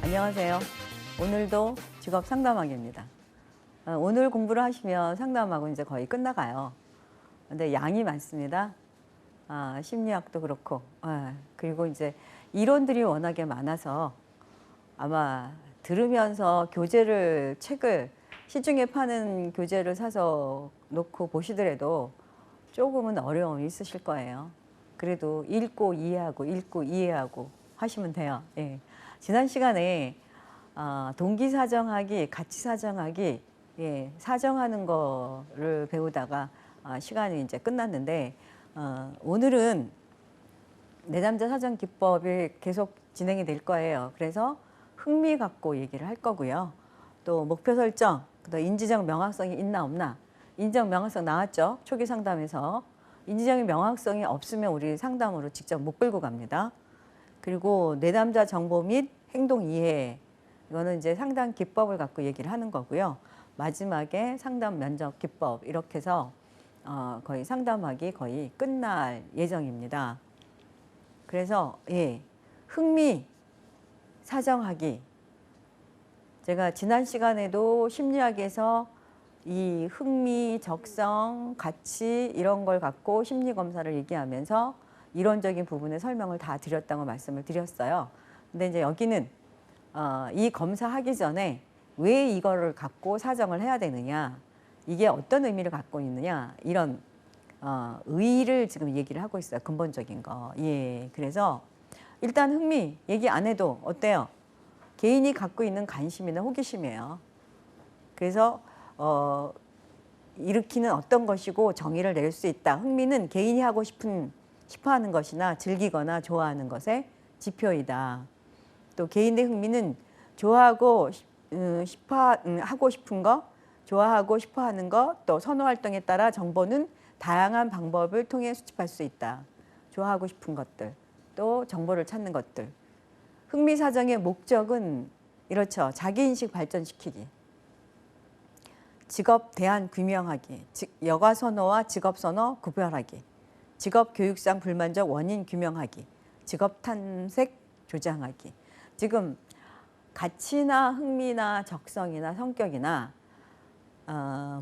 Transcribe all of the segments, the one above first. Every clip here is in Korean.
안녕하세요. 오늘도 직업 상담하기입니다. 오늘 공부를 하시면 상담하고 이제 거의 끝나가요. 근데 양이 많습니다. 심리학도 그렇고, 그리고 이제 이론들이 워낙에 많아서 아마 들으면서 책을 시중에 파는 교재를 사서 놓고 보시더라도 조금은 어려움이 있으실 거예요. 그래도 읽고 이해하고 하시면 돼요. 예. 지난 시간에 동기사정하기, 가치사정하기, 사정하는 거를 배우다가 시간이 이제 끝났는데, 오늘은 내담자 사정 기법이 계속 진행이 될 거예요. 그래서 흥미 갖고 얘기를 할 거고요. 또 목표 설정, 또 인지적 명확성이 있나 없나. 인지적 명확성 나왔죠? 초기 상담에서. 인지적인 명확성이 없으면 우리 상담으로 직접 못 끌고 갑니다. 그리고 내담자 정보 및 행동 이해, 이거는 이제 상담 기법을 갖고 얘기를 하는 거고요. 마지막에 상담 면접 기법, 이렇게 해서 거의 상담하기 거의 끝날 예정입니다. 그래서 흥미 사정하기, 제가 지난 시간에도 심리학에서 이 흥미, 적성, 가치 이런 걸 갖고 심리 검사를 얘기하면서 이론적인 부분의 설명을 다 드렸다고 말씀을 드렸어요. 근데 이제 여기는 이 검사하기 전에 왜 이거를 갖고 사정을 해야 되느냐, 이게 어떤 의미를 갖고 있느냐, 이런 의의를 지금 얘기를 하고 있어요. 근본적인 거. 그래서 일단 흥미 얘기 안 해도 어때요? 개인이 갖고 있는 관심이나 호기심이에요. 그래서 일으키는 어떤 것이고 정의를 내릴 수 있다. 흥미는 개인이 하고 싶어하는 것이나 즐기거나 좋아하는 것의 지표이다. 또 개인의 흥미는 좋아하고 하고 싶은 거, 좋아하고 싶어하는 거, 또 선호 활동에 따라 정보는 다양한 방법을 통해 수집할 수 있다. 좋아하고 싶은 것들, 또 정보를 찾는 것들. 흥미 사정의 목적은 이렇죠. 자기인식 발전시키기. 직업 대안 규명하기. 여가 선호와 직업 선호 구별하기. 직업 교육상 불만족 원인 규명하기. 직업 탐색 조장하기. 지금 가치나 흥미나 적성이나 성격이나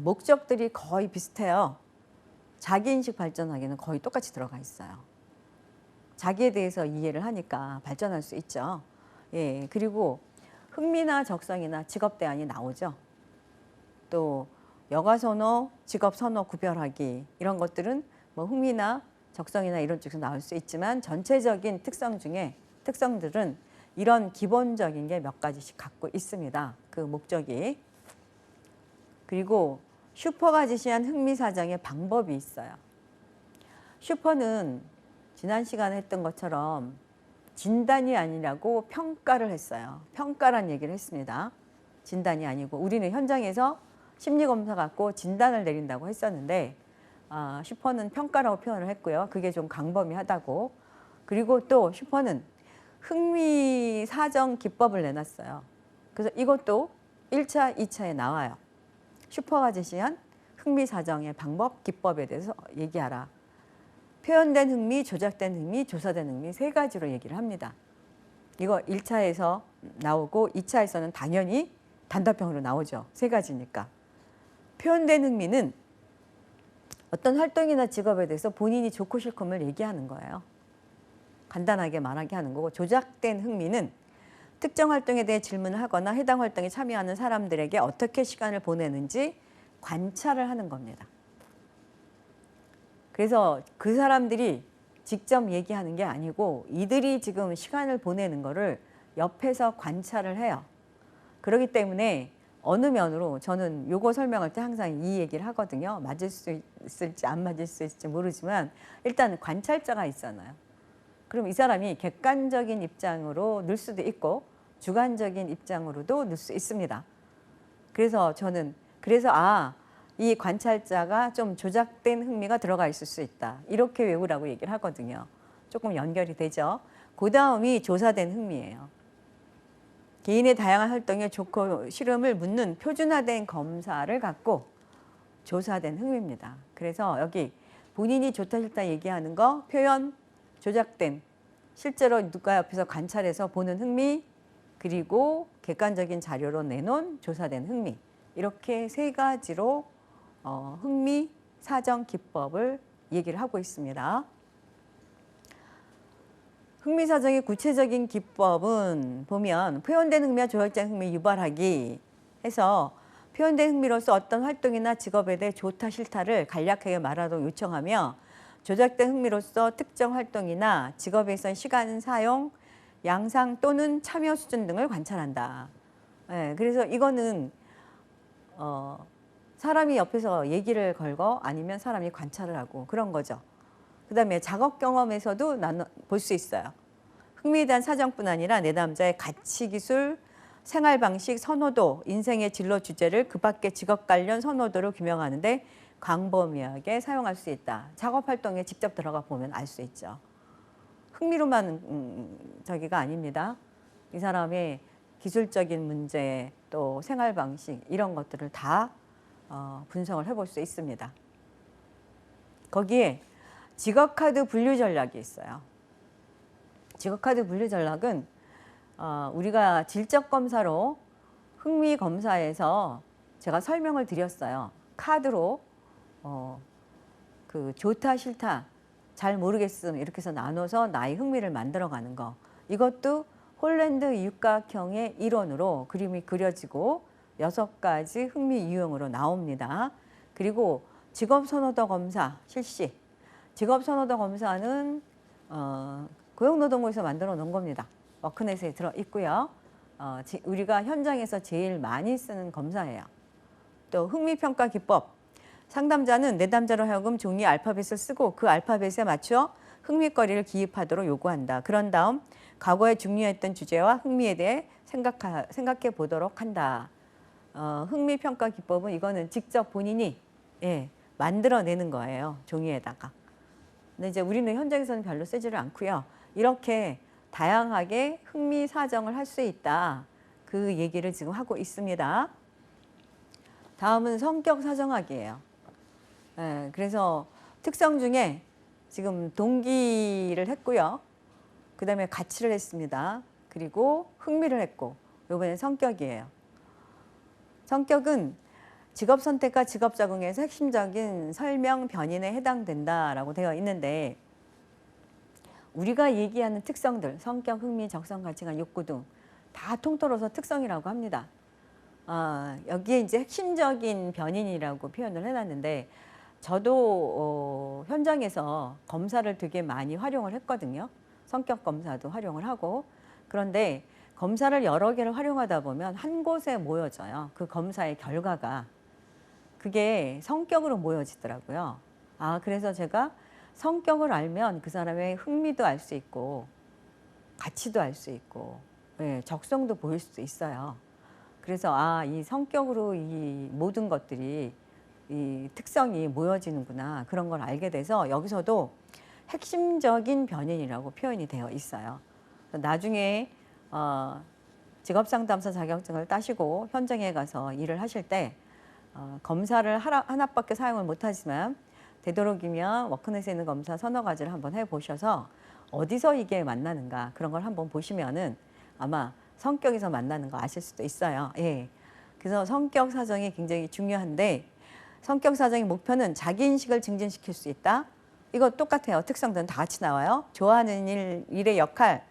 목적들이 거의 비슷해요. 자기인식 발전하기는 거의 똑같이 들어가 있어요. 자기에 대해서 이해를 하니까 발전할 수 있죠. 그리고 흥미나 적성이나 직업 대안이 나오죠. 또 여가 선호, 직업 선호 구별하기, 이런 것들은 뭐 흥미나 적성이나 이런 쪽에서 나올 수 있지만 전체적인 특성들은 이런 기본적인 게 몇 가지씩 갖고 있습니다. 그 목적이. 그리고 슈퍼가 제시한 흥미 사정의 방법이 있어요. 슈퍼는 지난 시간에 했던 것처럼 진단이 아니라고 평가를 했어요. 평가란 얘기를 했습니다. 진단이 아니고, 우리는 현장에서 심리검사 갖고 진단을 내린다고 했었는데 슈퍼는 평가라고 표현을 했고요. 그게 좀 광범위하다고. 그리고 또 슈퍼는 흥미 사정 기법을 내놨어요. 그래서 이것도 1차, 2차에 나와요. 슈퍼가 제시한 흥미 사정의 방법, 기법에 대해서 얘기하라. 표현된 흥미, 조작된 흥미, 조사된 흥미, 세 가지로 얘기를 합니다. 이거 1차에서 나오고 2차에서는 당연히 단답형으로 나오죠. 세 가지니까. 표현된 흥미는 어떤 활동이나 직업에 대해서 본인이 좋고 싫음을 얘기하는 거예요. 간단하게 말하게 하는 거고, 조작된 흥미는 특정 활동에 대해 질문을 하거나 해당 활동에 참여하는 사람들에게 어떻게 시간을 보내는지 관찰을 하는 겁니다. 그래서 그 사람들이 직접 얘기하는 게 아니고 이들이 지금 시간을 보내는 거를 옆에서 관찰을 해요. 그렇기 때문에 어느 면으로 저는 요거 설명할 때 항상 이 얘기를 하거든요. 맞을 수 있을지 안 맞을 수 있을지 모르지만 일단 관찰자가 있잖아요. 그럼 이 사람이 객관적인 입장으로 늘 수도 있고 주관적인 입장으로도 늘 수 있습니다. 그래서 저는 이 관찰자가 좀 조작된 흥미가 들어가 있을 수 있다. 이렇게 외우라고 얘기를 하거든요. 조금 연결이 되죠. 그 다음이 조사된 흥미예요. 개인의 다양한 활동에 좋고 싫음을 묻는 표준화된 검사를 갖고 조사된 흥미입니다. 그래서 여기 본인이 좋다 싫다 얘기하는 거, 표현, 조작된, 실제로 누가 옆에서 관찰해서 보는 흥미, 그리고 객관적인 자료로 내놓은 조사된 흥미. 이렇게 세 가지로 흥미 사정 기법을 얘기를 하고 있습니다. 흥미 사정의 구체적인 기법은 보면 표현된 흥미와 조작된 흥미 유발하기 해서 표현된 흥미로서 어떤 활동이나 직업에 대해 좋다 싫다를 간략하게 말하도록 요청하며 조작된 흥미로서 특정 활동이나 직업에서 시간 사용, 양상 또는 참여 수준 등을 관찰한다. 네, 그래서 이거는 사람이 옆에서 얘기를 걸고 아니면 사람이 관찰을 하고 그런 거죠. 그 다음에 작업 경험에서도 볼 수 있어요. 흥미에 대한 사정뿐 아니라 내담자의 가치 기술, 생활 방식, 선호도, 인생의 진로 주제를 그 밖의 직업 관련 선호도로 규명하는데 광범위하게 사용할 수 있다. 작업 활동에 직접 들어가 보면 알 수 있죠. 흥미로만 저기가 아닙니다. 이 사람의 기술적인 문제 또 생활 방식 이런 것들을 다 분석을 해볼 수 있습니다. 거기에 직업카드 분류 전략이 있어요. 직업카드 분류 전략은 우리가 질적 검사로 흥미 검사에서 제가 설명을 드렸어요. 카드로 그 좋다 싫다 잘 모르겠음 이렇게 해서 나눠서 나의 흥미를 만들어가는 거. 이것도 홀랜드 육각형의 일원으로 그림이 그려지고 6가지 흥미 유형으로 나옵니다. 그리고 직업선호도 검사 실시. 직업선호도 검사는 고용노동부에서 만들어 놓은 겁니다. 워크넷에 들어 있고요. 우리가 현장에서 제일 많이 쓰는 검사예요. 또 흥미평가 기법. 상담자는 내담자로 하여금 종이 알파벳을 쓰고 그 알파벳에 맞춰 흥미거리를 기입하도록 요구한다. 그런 다음 과거에 중요했던 주제와 흥미에 대해 생각해 보도록 한다. 흥미평가 기법은 이거는 직접 본인이 만들어내는 거예요. 종이에다가. 근데 이제 우리는 현장에서는 별로 쓰지를 않고요. 이렇게 다양하게 흥미 사정을 할 수 있다. 그 얘기를 지금 하고 있습니다. 다음은 성격 사정학이에요. 그래서 특성 중에 지금 동기를 했고요. 그 다음에 가치를 했습니다. 그리고 흥미를 했고 이번엔 성격이에요. 성격은 직업 선택과 직업 적응에서 핵심적인 설명 변인에 해당된다라고 되어 있는데 우리가 얘기하는 특성들, 성격, 흥미, 적성, 가치관, 욕구 등 다 통틀어서 특성이라고 합니다. 여기에 이제 핵심적인 변인이라고 표현을 해놨는데 저도 현장에서 검사를 되게 많이 활용을 했거든요. 성격 검사도 활용을 하고. 그런데 검사를 여러 개를 활용하다 보면 한 곳에 모여져요. 그 검사의 결과가. 그게 성격으로 모여지더라고요. 그래서 제가 성격을 알면 그 사람의 흥미도 알 수 있고 가치도 알 수 있고 적성도 보일 수도 있어요. 그래서 이 성격으로 이 모든 것들이 이 특성이 모여지는구나 그런 걸 알게 돼서 여기서도 핵심적인 변인이라고 표현이 되어 있어요. 나중에 직업상담사 자격증을 따시고 현장에 가서 일을 하실 때 검사를 하나밖에 사용을 못하지만 되도록이면 워크넷에 있는 검사 서너 가지를 한번 해보셔서 어디서 이게 만나는가 그런 걸 한번 보시면은 아마 성격에서 만나는 거 아실 수도 있어요. 그래서 성격 사정이 굉장히 중요한데 성격 사정의 목표는 자기인식을 증진시킬 수 있다. 이거 똑같아요. 특성들은 다 같이 나와요. 좋아하는 일의 역할,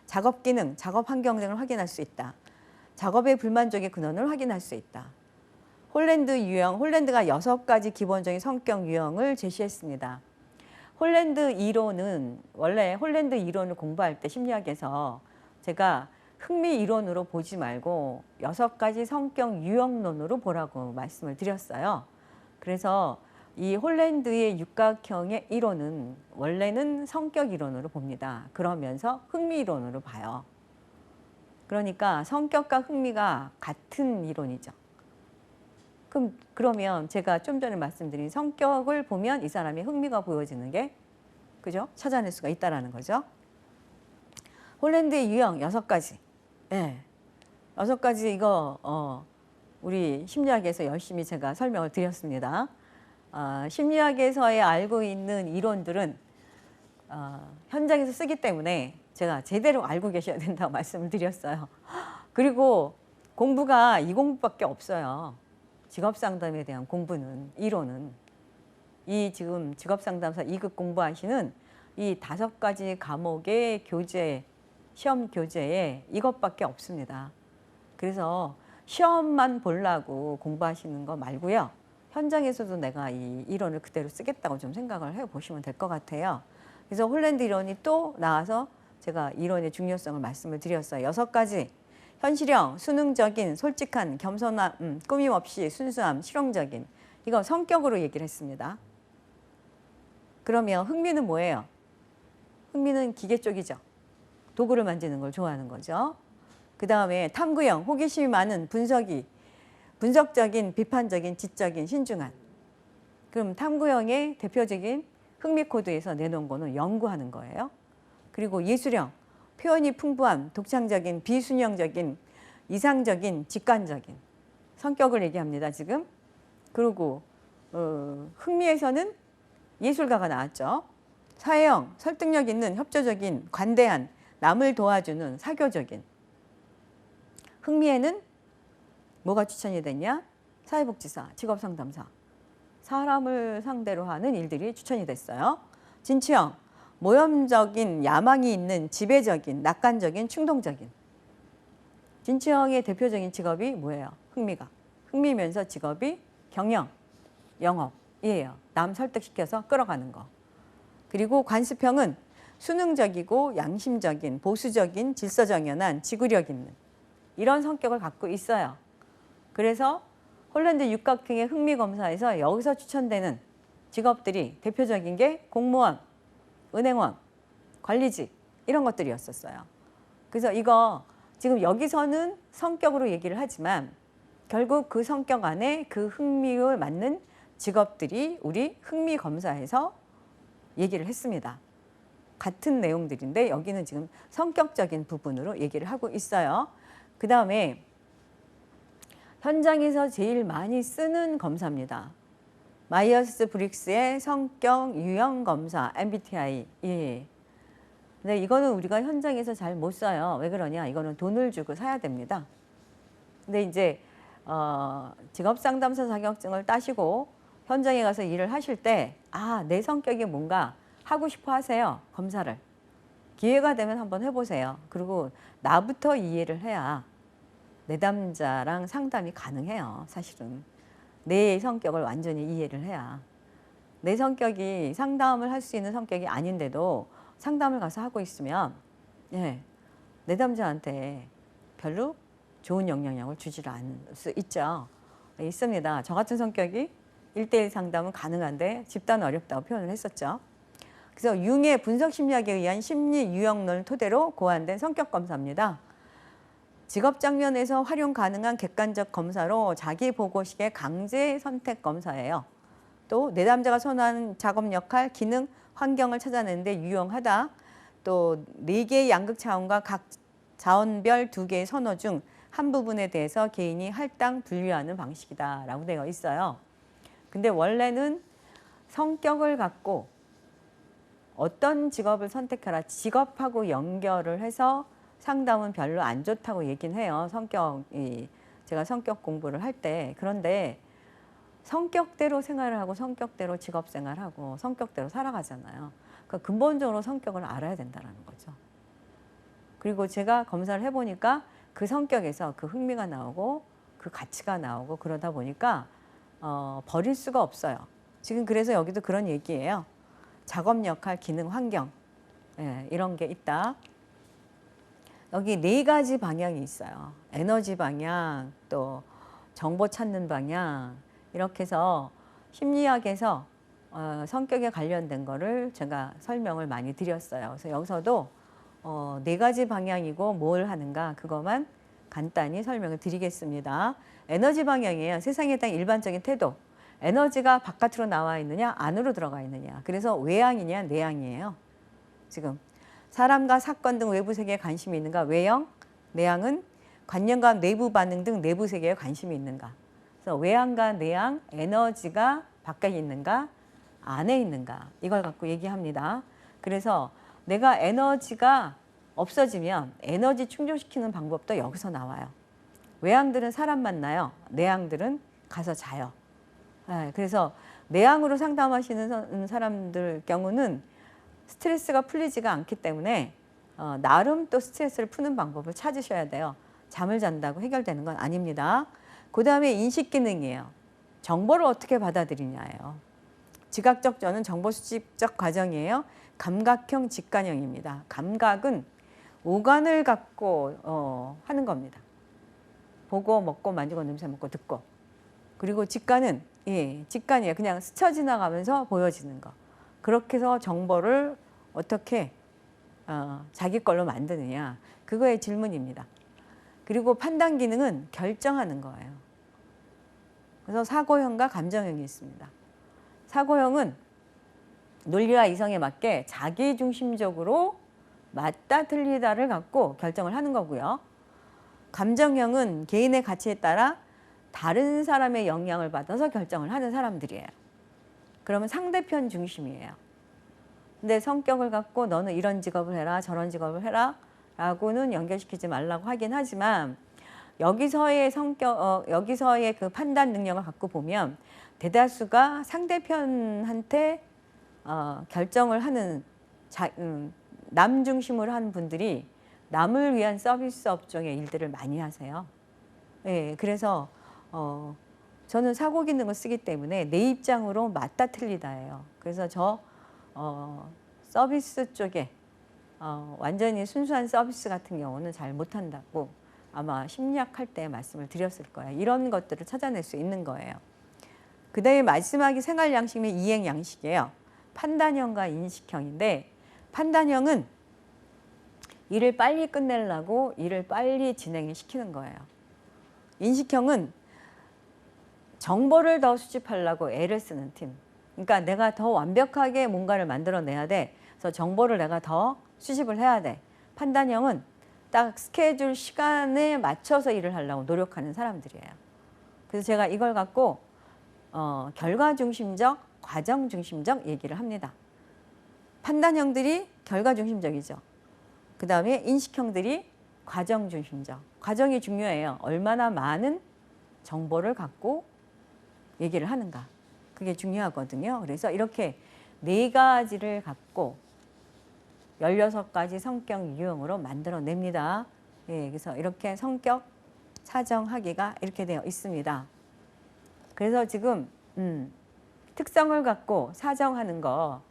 작업 기능, 작업 환경 등을 확인할 수 있다. 작업의 불만족의 근원을 확인할 수 있다. 홀랜드 유형, 홀랜드가 6가지 기본적인 성격 유형을 제시했습니다. 홀랜드 이론은 원래 홀랜드 이론을 공부할 때 심리학에서 제가 흥미 이론으로 보지 말고 6가지 성격 유형론으로 보라고 말씀을 드렸어요. 그래서 이 홀랜드의 육각형의 이론은 원래는 성격 이론으로 봅니다. 그러면서 흥미 이론으로 봐요. 그러니까 성격과 흥미가 같은 이론이죠. 그러면 제가 좀 전에 말씀드린 성격을 보면 이 사람의 흥미가 보여지는 게 그죠? 찾아낼 수가 있다는 거죠. 홀랜드의 유형 6가지. 6가지 이거 우리 심리학에서 열심히 제가 설명을 드렸습니다. 심리학에서의 알고 있는 이론들은 현장에서 쓰기 때문에 제가 제대로 알고 계셔야 된다고 말씀을 드렸어요. 그리고 공부가 이 공부밖에 없어요. 직업상담에 대한 공부는, 이론은. 이 지금 직업상담사 2급 공부하시는 이 5가지 과목의 교재, 시험 교재에 이것밖에 없습니다. 그래서 시험만 보려고 공부하시는 거 말고요. 현장에서도 내가 이 이론을 그대로 쓰겠다고 좀 생각을 해보시면 될 것 같아요. 그래서 홀랜드 이론이 또 나와서 제가 이론의 중요성을 말씀을 드렸어요. 6가지. 현실형, 수능적인, 솔직한, 겸손함, 꾸밈 없이 순수함, 실용적인. 이거 성격으로 얘기를 했습니다. 그러면 흥미는 뭐예요? 흥미는 기계 쪽이죠. 도구를 만지는 걸 좋아하는 거죠. 그 다음에 탐구형, 호기심이 많은, 분석적인, 비판적인, 지적인, 신중한. 그럼 탐구형의 대표적인 흥미 코드에서 내놓은 거는 연구하는 거예요. 그리고 예술형, 표현이 풍부한, 독창적인, 비순영적인, 이상적인, 직관적인 성격을 얘기합니다, 지금. 그리고 흥미에서는 예술가가 나왔죠. 사회형, 설득력 있는, 협조적인, 관대한, 남을 도와주는, 사교적인. 흥미에는 뭐가 추천이 됐냐? 사회복지사, 직업상담사. 사람을 상대로 하는 일들이 추천이 됐어요. 진취형, 모험적인, 야망이 있는, 지배적인, 낙관적인, 충동적인. 진취형의 대표적인 직업이 뭐예요? 흥미가. 흥미면서 직업이 경영, 영업이에요. 남 설득시켜서 끌어가는 거. 그리고 관습형은 수능적이고 양심적인, 보수적인, 질서정연한, 지구력 있는 이런 성격을 갖고 있어요. 그래서 홀랜드 육각형의 흥미검사에서 여기서 추천되는 직업들이 대표적인 게 공무원, 은행원, 관리직 이런 것들이었었어요. 그래서 이거 지금 여기서는 성격으로 얘기를 하지만 결국 그 성격 안에 그 흥미에 맞는 직업들이 우리 흥미검사에서 얘기를 했습니다. 같은 내용들인데 여기는 지금 성격적인 부분으로 얘기를 하고 있어요. 그 다음에 현장에서 제일 많이 쓰는 검사입니다. 마이어스 브릭스의 성격 유형 검사 MBTI. 예. 근데 이거는 우리가 현장에서 잘 못 써요. 왜 그러냐? 이거는 돈을 주고 사야 됩니다. 근데 이제 직업상담사 자격증을 따시고 현장에 가서 일을 하실 때 내 성격이 뭔가 하고 싶어 하세요. 검사를. 기회가 되면 한번 해보세요. 그리고 나부터 이해를 해야 내담자랑 상담이 가능해요. 사실은. 내 성격을 완전히 이해를 해야. 내 성격이 상담을 할 수 있는 성격이 아닌데도 상담을 가서 하고 있으면 내담자한테 별로 좋은 영향력을 주지를 않을 수 있죠. 있습니다. 저 같은 성격이 1:1 상담은 가능한데 집단 어렵다고 표현을 했었죠. 그래서 융의 분석심리학에 의한 심리 유형론을 토대로 고안된 성격검사입니다. 직업 장면에서 활용 가능한 객관적 검사로 자기보고식의 강제 선택 검사예요. 또 내담자가 선호하는 작업 역할, 기능, 환경을 찾아내는데 유용하다. 또 4개의 양극 차원과 각 자원별 2개의 선호 중 한 부분에 대해서 개인이 할당 분류하는 방식이다 라고 되어 있어요. 근데 원래는 성격을 갖고 어떤 직업을 선택하라, 직업하고 연결을 해서 상담은 별로 안 좋다고 얘기는 해요. 제가 성격 공부를 할 때. 그런데 성격대로 생활을 하고 성격대로 직업 생활하고 성격대로 살아가잖아요. 그러니까 근본적으로 성격을 알아야 된다는 거죠. 그리고 제가 검사를 해보니까 그 성격에서 그 흥미가 나오고 그 가치가 나오고 그러다 보니까 버릴 수가 없어요. 지금 그래서 여기도 그런 얘기예요. 작업 역할, 기능, 환경 이런 게 있다. 여기 4가지 방향이 있어요. 에너지 방향, 또 정보 찾는 방향 이렇게 해서 심리학에서 성격에 관련된 거를 제가 설명을 많이 드렸어요. 그래서 여기서도 4가지 방향이고 뭘 하는가 그것만 간단히 설명을 드리겠습니다. 에너지 방향이에요. 세상에 대한 일반적인 태도. 에너지가 바깥으로 나와 있느냐 안으로 들어가 있느냐. 그래서 외향이냐 내향이에요. 지금 사람과 사건 등 외부 세계에 관심이 있는가. 외형, 내향은 관념과 내부 반응 등 내부 세계에 관심이 있는가. 그래서 외향과 내향, 에너지가 밖에 있는가, 안에 있는가, 이걸 갖고 얘기합니다. 그래서 내가 에너지가 없어지면 에너지 충족시키는 방법도 여기서 나와요. 외양들은 사람 만나요. 내양들은 가서 자요. 그래서 내양으로 상담하시는 사람들 경우는 스트레스가 풀리지가 않기 때문에 나름 또 스트레스를 푸는 방법을 찾으셔야 돼요. 잠을 잔다고 해결되는 건 아닙니다. 그 다음에 인식 기능이에요. 정보를 어떻게 받아들이냐예요. 지각적 저는 정보 수집적 과정이에요. 감각형 직관형입니다. 감각은 오감을 갖고 하는 겁니다. 보고 먹고 만지고 냄새 맡고 듣고. 그리고 직관은 직관이에요. 그냥 스쳐 지나가면서 보여지는 거. 그렇게 해서 정보를 어떻게 자기 걸로 만드느냐. 그거의 질문입니다. 그리고 판단 기능은 결정하는 거예요. 그래서 사고형과 감정형이 있습니다. 사고형은 논리와 이성에 맞게 자기중심적으로 맞다 틀리다를 갖고 결정을 하는 거고요. 감정형은 개인의 가치에 따라 다른 사람의 영향을 받아서 결정을 하는 사람들이에요. 그러면 상대편 중심이에요. 근데 성격을 갖고 너는 이런 직업을 해라 저런 직업을 해라 라고는 연결시키지 말라고 하긴 하지만 여기서의 여기서의 그 판단 능력을 갖고 보면 대다수가 상대편한테 결정을 하는 남 중심으로 하는 분들이 남을 위한 서비스 업종의 일들을 많이 하세요. 그래서 저는 사고 기능을 쓰기 때문에 내 입장으로 맞다 틀리다예요. 그래서 저 서비스 쪽에 완전히 순수한 서비스 같은 경우는 잘 못한다고 아마 심리학할 때 말씀을 드렸을 거예요. 이런 것들을 찾아낼 수 있는 거예요. 그 다음에 마지막이 생활 양식 및 이행 양식이에요. 판단형과 인식형인데 판단형은 일을 빨리 끝내려고 일을 빨리 진행을 시키는 거예요. 인식형은 정보를 더 수집하려고 애를 쓰는 팀. 그러니까 내가 더 완벽하게 뭔가를 만들어내야 돼. 그래서 정보를 내가 더 수집을 해야 돼. 판단형은 딱 스케줄 시간에 맞춰서 일을 하려고 노력하는 사람들이에요. 그래서 제가 이걸 갖고 결과 중심적, 과정 중심적 얘기를 합니다. 판단형들이 결과 중심적이죠. 그 다음에 인식형들이 과정 중심적. 과정이 중요해요. 얼마나 많은 정보를 갖고 얘기를 하는가. 그게 중요하거든요. 그래서 이렇게 4가지를 갖고 16가지 성격 유형으로 만들어냅니다. 그래서 이렇게 성격 사정하기가 이렇게 되어 있습니다. 그래서 지금 특성을 갖고 사정하는 거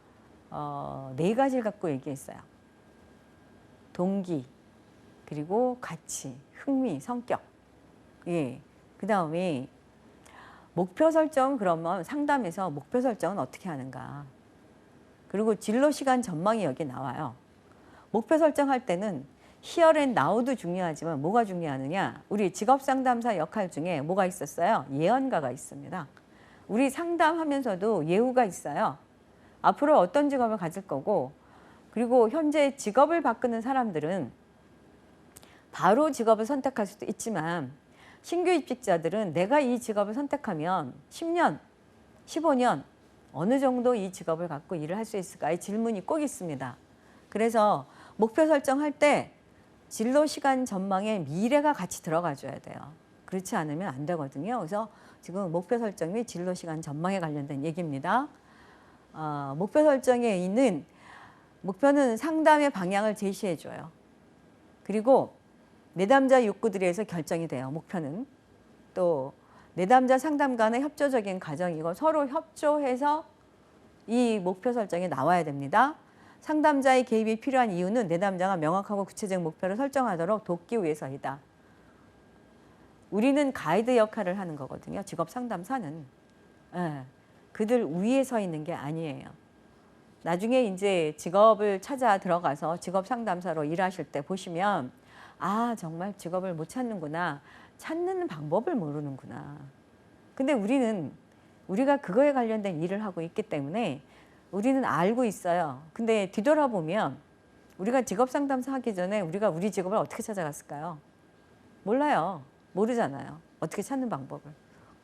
4가지를 갖고 얘기했어요. 동기, 그리고 가치, 흥미, 성격. 그 다음에 목표 설정. 그러면 상담에서 목표 설정은 어떻게 하는가. 그리고 진로 시간 전망이 여기 나와요. 목표 설정할 때는 here and now도 중요하지만 뭐가 중요하느냐. 우리 직업상담사 역할 중에 뭐가 있었어요? 예언가가 있습니다. 우리 상담하면서도 예우가 있어요. 앞으로 어떤 직업을 가질 거고, 그리고 현재 직업을 바꾸는 사람들은 바로 직업을 선택할 수도 있지만 신규 입직자들은 내가 이 직업을 선택하면 10년, 15년 어느 정도 이 직업을 갖고 일을 할 수 있을까? 이 질문이 꼭 있습니다. 그래서 목표 설정할 때 진로 시간 전망에 미래가 같이 들어가 줘야 돼요. 그렇지 않으면 안 되거든요. 그래서 지금 목표 설정 및 진로 시간 전망에 관련된 얘기입니다. 목표 설정에 있는 목표는 상담의 방향을 제시해 줘요. 그리고 내담자 욕구들에서 결정이 돼요. 목표는. 또 내담자 상담 간의 협조적인 과정이고 서로 협조해서 이 목표 설정이 나와야 됩니다. 상담자의 개입이 필요한 이유는 내담자가 명확하고 구체적인 목표를 설정하도록 돕기 위해서이다. 우리는 가이드 역할을 하는 거거든요. 직업 상담사는. 그들 위에 서 있는 게 아니에요. 나중에 이제 직업을 찾아 들어가서 직업 상담사로 일하실 때 보시면 아, 정말 직업을 못 찾는구나. 찾는 방법을 모르는구나. 근데 우리가 그거에 관련된 일을 하고 있기 때문에 우리는 알고 있어요. 근데 뒤돌아보면 우리가 직업 상담사 하기 전에 우리가 우리 직업을 어떻게 찾아갔을까요? 몰라요. 모르잖아요. 어떻게 찾는 방법을.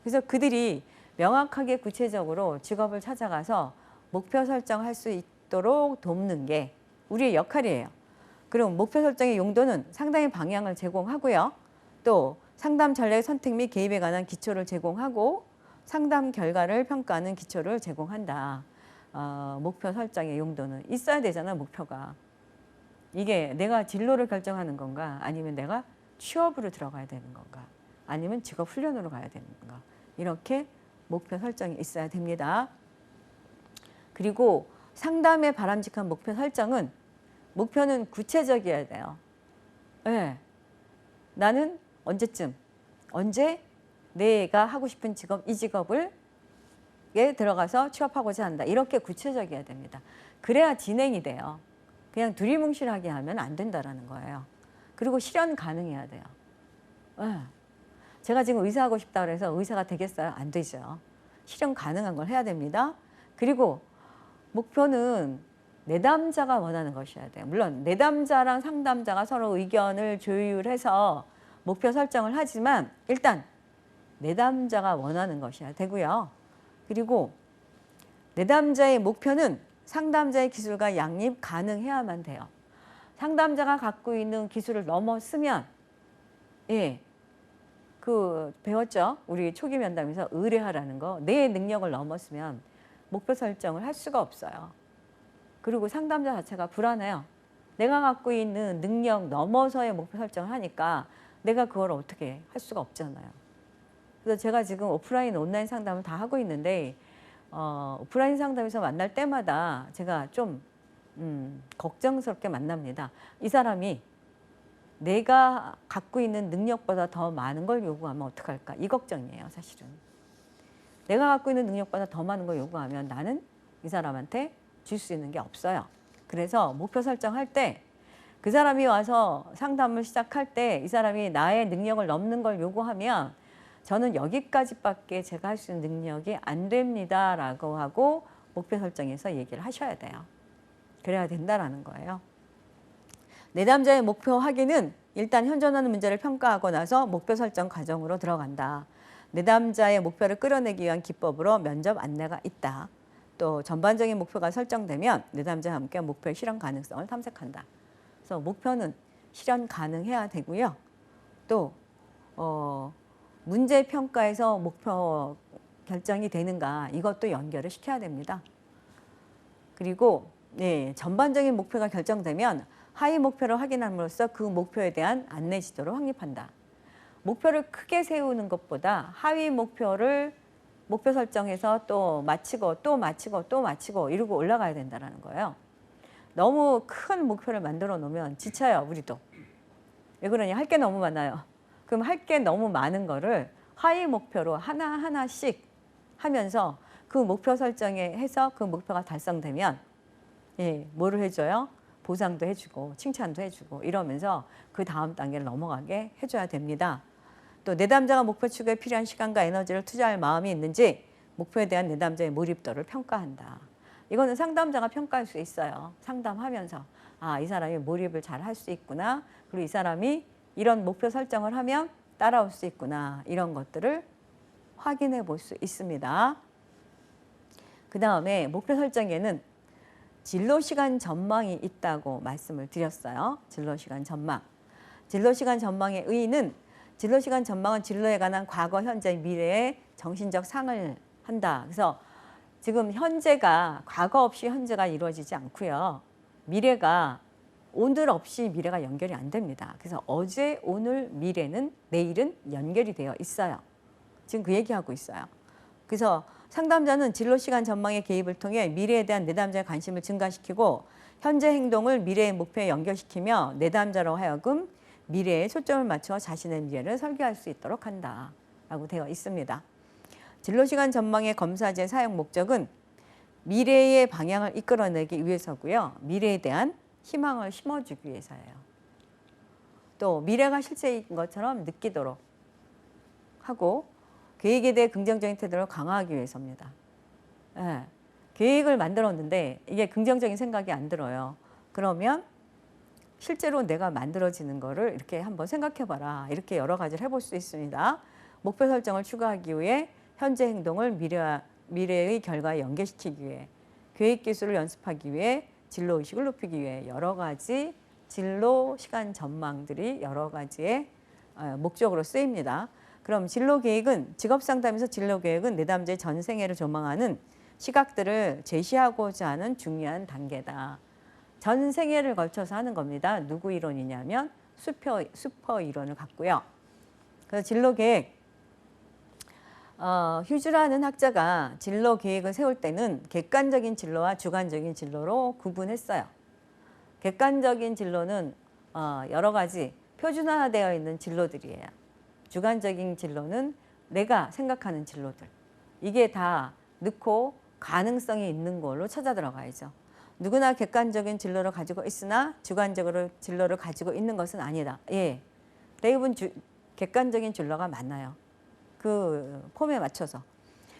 그래서 그들이 명확하게 구체적으로 직업을 찾아가서 목표 설정할 수 있도록 돕는 게 우리의 역할이에요. 그리고 목표 설정의 용도는 상담의 방향을 제공하고요. 또 상담 전략 선택 및 개입에 관한 기초를 제공하고 상담 결과를 평가하는 기초를 제공한다. 목표 설정의 용도는 있어야 되잖아, 목표가. 이게 내가 진로를 결정하는 건가, 아니면 내가 취업으로 들어가야 되는 건가, 아니면 직업 훈련으로 가야 되는 건가. 이렇게 목표 설정이 있어야 됩니다. 그리고 상담의 바람직한 목표 설정은 목표는 구체적이어야 돼요. 네. 나는 언제쯤, 언제 내가 하고 싶은 직업, 이 직업을 들어가서 취업하고자 한다. 이렇게 구체적이어야 됩니다. 그래야 진행이 돼요. 그냥 두리뭉실하게 하면 안 된다라는 거예요. 그리고 실현 가능해야 돼요. 네. 제가 지금 의사하고 싶다 그래서 의사가 되겠어요? 안 되죠. 실현 가능한 걸 해야 됩니다. 그리고 목표는 내담자가 원하는 것이어야 돼요. 물론 내담자랑 상담자가 서로 의견을 조율해서 목표 설정을 하지만 일단 내담자가 원하는 것이어야 되고요. 그리고 내담자의 목표는 상담자의 기술과 양립 가능해야만 돼요. 상담자가 갖고 있는 기술을 넘어서면 배웠죠? 우리 초기 면담에서 의뢰하라는 거. 내 능력을 넘었으면 목표 설정을 할 수가 없어요. 그리고 상담자 자체가 불안해요. 내가 갖고 있는 능력 넘어서의 목표 설정을 하니까 내가 그걸 어떻게 할 수가 없잖아요. 그래서 제가 지금 오프라인, 온라인 상담을 다 하고 있는데 오프라인 상담에서 만날 때마다 제가 좀 걱정스럽게 만납니다. 이 사람이 내가 갖고 있는 능력보다 더 많은 걸 요구하면 어떡할까? 이 걱정이에요, 사실은. 내가 갖고 있는 능력보다 더 많은 걸 요구하면 나는 이 사람한테 줄 수 있는 게 없어요. 그래서 목표 설정할 때 그 사람이 와서 상담을 시작할 때 이 사람이 나의 능력을 넘는 걸 요구하면 저는 여기까지밖에 제가 할 수 있는 능력이 안 됩니다 라고 하고 목표 설정에서 얘기를 하셔야 돼요. 그래야 된다라는 거예요. 내담자의 목표 확인은 일단 현존하는 문제를 평가하고 나서 목표 설정 과정으로 들어간다. 내담자의 목표를 끌어내기 위한 기법으로 면접 안내가 있다. 또 전반적인 목표가 설정되면 내담자와 함께 목표의 실현 가능성을 탐색한다. 그래서 목표는 실현 가능해야 되고요. 또 문제 평가에서 목표 결정이 되는가 이것도 연결을 시켜야 됩니다. 그리고 전반적인 목표가 결정되면 하위 목표를 확인함으로써 그 목표에 대한 안내 지도를 확립한다. 목표를 크게 세우는 것보다 하위 목표를 목표 설정해서 또 마치고 또 마치고 또 마치고 이러고 올라가야 된다는 거예요. 너무 큰 목표를 만들어 놓으면 지쳐요, 우리도. 왜 그러냐? 할 게 너무 많아요. 그럼 할 게 너무 많은 거를 하위 목표로 하나하나씩 하면서 그 목표 설정에 해서 그 목표가 달성되면 뭐를 해줘요? 보상도 해주고 칭찬도 해주고 이러면서 그 다음 단계를 넘어가게 해줘야 됩니다. 또 내담자가 목표 추구에 필요한 시간과 에너지를 투자할 마음이 있는지 목표에 대한 내담자의 몰입도를 평가한다. 이거는 상담자가 평가할 수 있어요. 상담하면서 이 사람이 몰입을 잘 할 수 있구나. 그리고 이 사람이 이런 목표 설정을 하면 따라올 수 있구나. 이런 것들을 확인해 볼 수 있습니다. 그 다음에 목표 설정에는 진로시간 전망이 있다고 말씀을 드렸어요. 진로시간 전망. 진로시간 전망의 의의는 진로시간 전망은 진로에 관한 과거, 현재, 미래의 정신적 상을 한다. 그래서 지금 현재가 과거 없이 현재가 이루어지지 않고요. 미래가 오늘 없이 미래가 연결이 안 됩니다. 그래서 어제, 오늘, 미래는 내일은 연결이 되어 있어요. 지금 그 얘기하고 있어요. 그래서 상담자는 진로시간 전망의 개입을 통해 미래에 대한 내담자의 관심을 증가시키고 현재 행동을 미래의 목표에 연결시키며 내담자로 하여금 미래에 초점을 맞춰 자신의 미래를 설계할 수 있도록 한다 라고 되어 있습니다. 진로시간 전망의 검사지의 사용 목적은 미래의 방향을 이끌어내기 위해서고요. 미래에 대한 희망을 심어주기 위해서예요. 또 미래가 실제인 것처럼 느끼도록 하고 계획에 대해 긍정적인 태도를 강화하기 위해서입니다. 계획을 만들었는데 이게 긍정적인 생각이 안 들어요. 그러면 실제로 내가 만들어지는 거를 이렇게 한번 생각해봐라. 이렇게 여러 가지를 해볼 수 있습니다. 목표 설정을 추구하기 위해 현재 행동을 미래의 결과에 연계시키기 위해, 계획 기술을 연습하기 위해, 진로 의식을 높이기 위해 여러 가지 진로 시간 전망들이 여러 가지의 목적으로 쓰입니다. 그럼 진로 계획은, 직업 상담에서 진로 계획은 내담자의 전생애를 조망하는 시각들을 제시하고자 하는 중요한 단계다. 전생애를 걸쳐서 하는 겁니다. 누구 이론이냐면 슈퍼 이론을 갖고요. 그래서 진로 계획, 휴즈라는 학자가 진로 계획을 세울 때는 객관적인 진로와 주관적인 진로로 구분했어요. 객관적인 진로는 여러 가지 표준화되어 있는 진로들이에요. 주관적인 진로는 내가 생각하는 진로들. 이게 다 넣고 가능성이 있는 걸로 찾아 들어가야죠. 누구나 객관적인 진로를 가지고 있으나 주관적으로 진로를 가지고 있는 것은 아니다. 예, 대부분 객관적인 진로가 많아요. 그 폼에 맞춰서.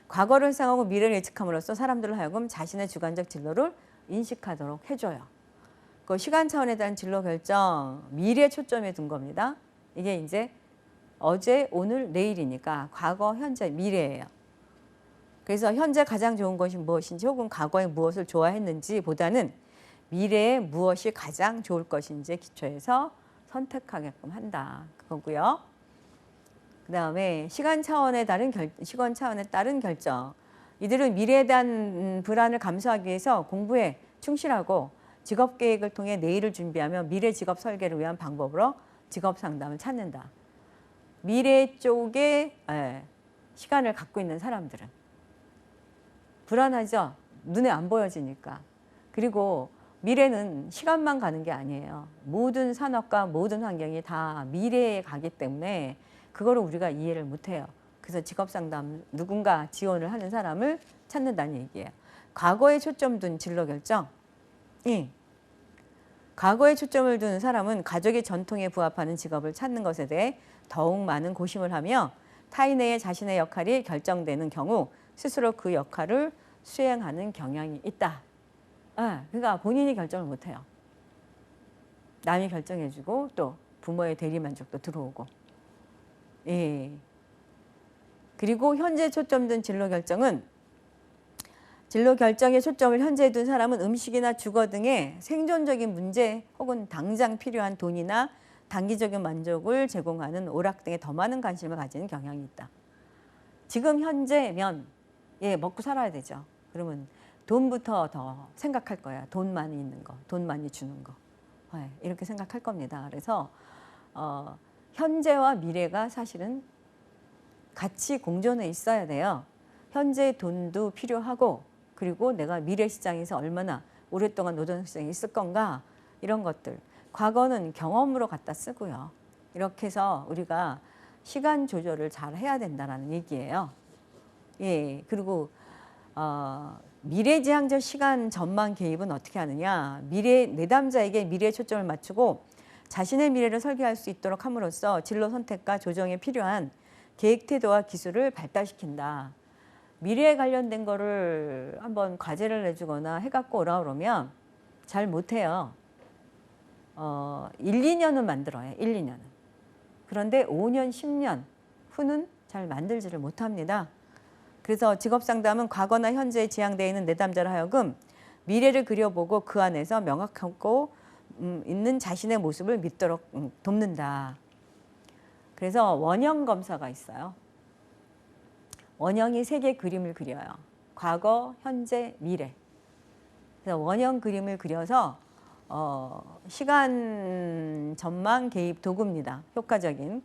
과거를 회상하고 미래를 예측함으로써 사람들을 하여금 자신의 주관적 진로를 인식하도록 해줘요. 그 시간 차원에 대한 진로 결정, 미래에 초점에 둔 겁니다. 이게 이제 어제, 오늘, 내일이니까 과거, 현재, 미래예요. 그래서 현재 가장 좋은 것이 무엇인지 혹은 과거에 무엇을 좋아했는지 보다는 미래에 무엇이 가장 좋을 것인지에 기초해서 선택하게끔 한다. 그거고요. 그 다음에 시간 차원에 따른 결정. 이들은 미래에 대한 불안을 감수하기 위해서 공부에 충실하고 직업 계획을 통해 내일을 준비하며 미래 직업 설계를 위한 방법으로 직업 상담을 찾는다. 미래 쪽에 시간을 갖고 있는 사람들은 불안하죠. 눈에 안 보여지니까. 그리고 미래는 시간만 가는 게 아니에요. 모든 산업과 모든 환경이 다 미래에 가기 때문에 그거를 우리가 이해를 못해요. 그래서 직업상담 누군가 지원을 하는 사람을 찾는다는 얘기예요. 과거에 초점 둔 진로 결정. 과거에 초점을 두는 사람은 가족의 전통에 부합하는 직업을 찾는 것에 대해 더욱 많은 고심을 하며 타인의 자신의 역할이 결정되는 경우 스스로 그 역할을 수행하는 경향이 있다. 그러니까 본인이 결정을 못해요. 남이 결정해주고 또 부모의 대리만족도 들어오고. 예. 그리고 현재 초점둔 진로 결정은 진로 결정에 초점을 현재에 둔 사람은 음식이나 주거 등의 생존적인 문제 혹은 당장 필요한 돈이나 단기적인 만족을 제공하는 오락 등에 더 많은 관심을 가지는 경향이 있다. 지금 현재면 먹고 살아야 되죠. 그러면 돈부터 더 생각할 거야. 돈 많이 있는 거, 돈 많이 주는 거. 이렇게 생각할 겁니다. 그래서 현재와 미래가 사실은 같이 공존해 있어야 돼요. 현재 돈도 필요하고 그리고 내가 미래 시장에서 얼마나 오랫동안 노동 시장에 있을 건가 이런 것들. 과거는 경험으로 갖다 쓰고요. 이렇게 해서 우리가 시간 조절을 잘 해야 된다는 얘기예요. 예, 그리고 미래지향적 시간 전망 개입은 어떻게 하느냐. 내담자에게 미래에 초점을 맞추고 자신의 미래를 설계할 수 있도록 함으로써 진로 선택과 조정에 필요한 계획 태도와 기술을 발달시킨다. 미래에 관련된 거를 한번 과제를 내주거나 해갖고 오라 그러면 잘 못해요. 1, 2년은 만들어요. 1, 2년은. 그런데 5년, 10년 후는 잘 만들지를 못합니다. 그래서 직업상담은 과거나 현재에 지향되어 있는 내담자를 하여금 미래를 그려보고 그 안에서 명확하고 있는 자신의 모습을 믿도록 돕는다. 그래서 원형 검사가 있어요. 원형이 3개의 그림을 그려요. 과거, 현재, 미래. 그래서 원형 그림을 그려서 시간 전망 개입 도구입니다. 효과적인.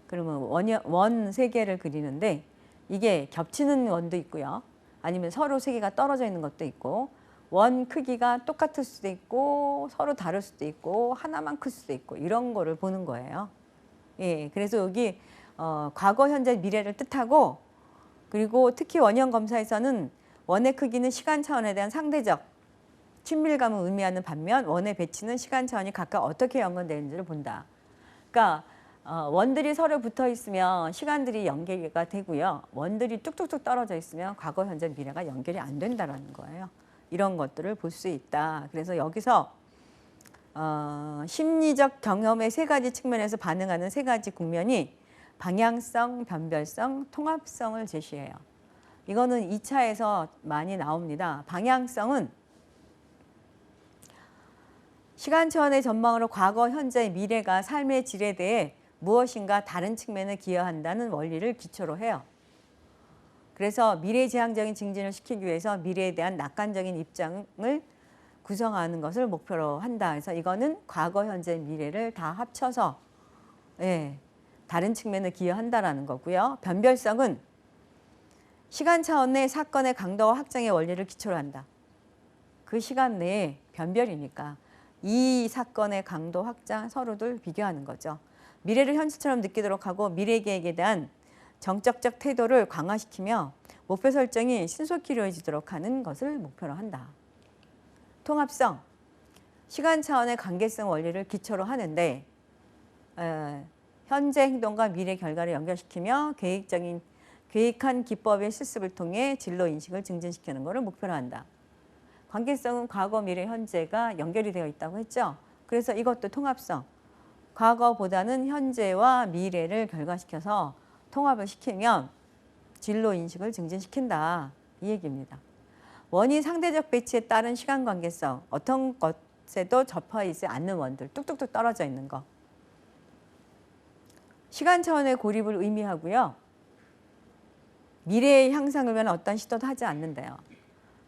그러면 원 3개를 그리는데 이게 겹치는 원도 있고요. 아니면 서로 3개가 떨어져 있는 것도 있고 원 크기가 똑같을 수도 있고 서로 다를 수도 있고 하나만 클 수도 있고 이런 거를 보는 거예요. 예, 그래서 여기 과거, 현재, 미래를 뜻하고 그리고 특히 원형 검사에서는 원의 크기는 시간 차원에 대한 상대적 친밀감을 의미하는 반면 원의 배치는 시간 차원이 각각 어떻게 연관되는지를 본다. 그러니까 원들이 서로 붙어 있으면 시간들이 연계가 되고요. 원들이 뚝뚝뚝 떨어져 있으면 과거, 현재, 미래가 연결이 안 된다는 거예요. 이런 것들을 볼 수 있다. 그래서 여기서 심리적 경험의 3가지 측면에서 반응하는 3가지 국면이 방향성, 변별성, 통합성을 제시해요. 이거는 2차에서 많이 나옵니다. 방향성은 시간 차원의 전망으로 과거, 현재, 미래가 삶의 질에 대해 무엇인가 다른 측면을 기여한다는 원리를 기초로 해요. 그래서 미래지향적인 증진을 시키기 위해서 미래에 대한 낙관적인 입장을 구성하는 것을 목표로 한다. 그래서 이거는 과거, 현재, 미래를 다 합쳐서 다른 측면을 기여한다라는 거고요. 변별성은 시간 차원의 사건의 강도와 확장의 원리를 기초로 한다. 그 시간 내에 변별이니까 이 사건의 강도, 확장 서로들 비교하는 거죠. 미래를 현실처럼 느끼도록 하고 미래 계획에 대한 정적적 태도를 강화시키며 목표 설정이 신속히 이루어지도록 하는 것을 목표로 한다. 통합성, 시간 차원의 관계성 원리를 기초로 하는데 현재 행동과 미래 결과를 연결시키며 계획한 기법의 실습을 통해 진로 인식을 증진시키는 것을 목표로 한다. 관계성은 과거, 미래, 현재가 연결이 되어 있다고 했죠. 그래서 이것도 통합성. 과거보다는 현재와 미래를 결과시켜서 통합을 시키면 진로 인식을 증진시킨다. 이 얘기입니다. 원이 상대적 배치에 따른 시간 관계성. 어떤 것에도 접해 있지 않는 원들. 뚝뚝뚝 떨어져 있는 거. 시간 차원의 고립을 의미하고요. 미래의 향상을 위한 어떤 시도도 하지 않는데요.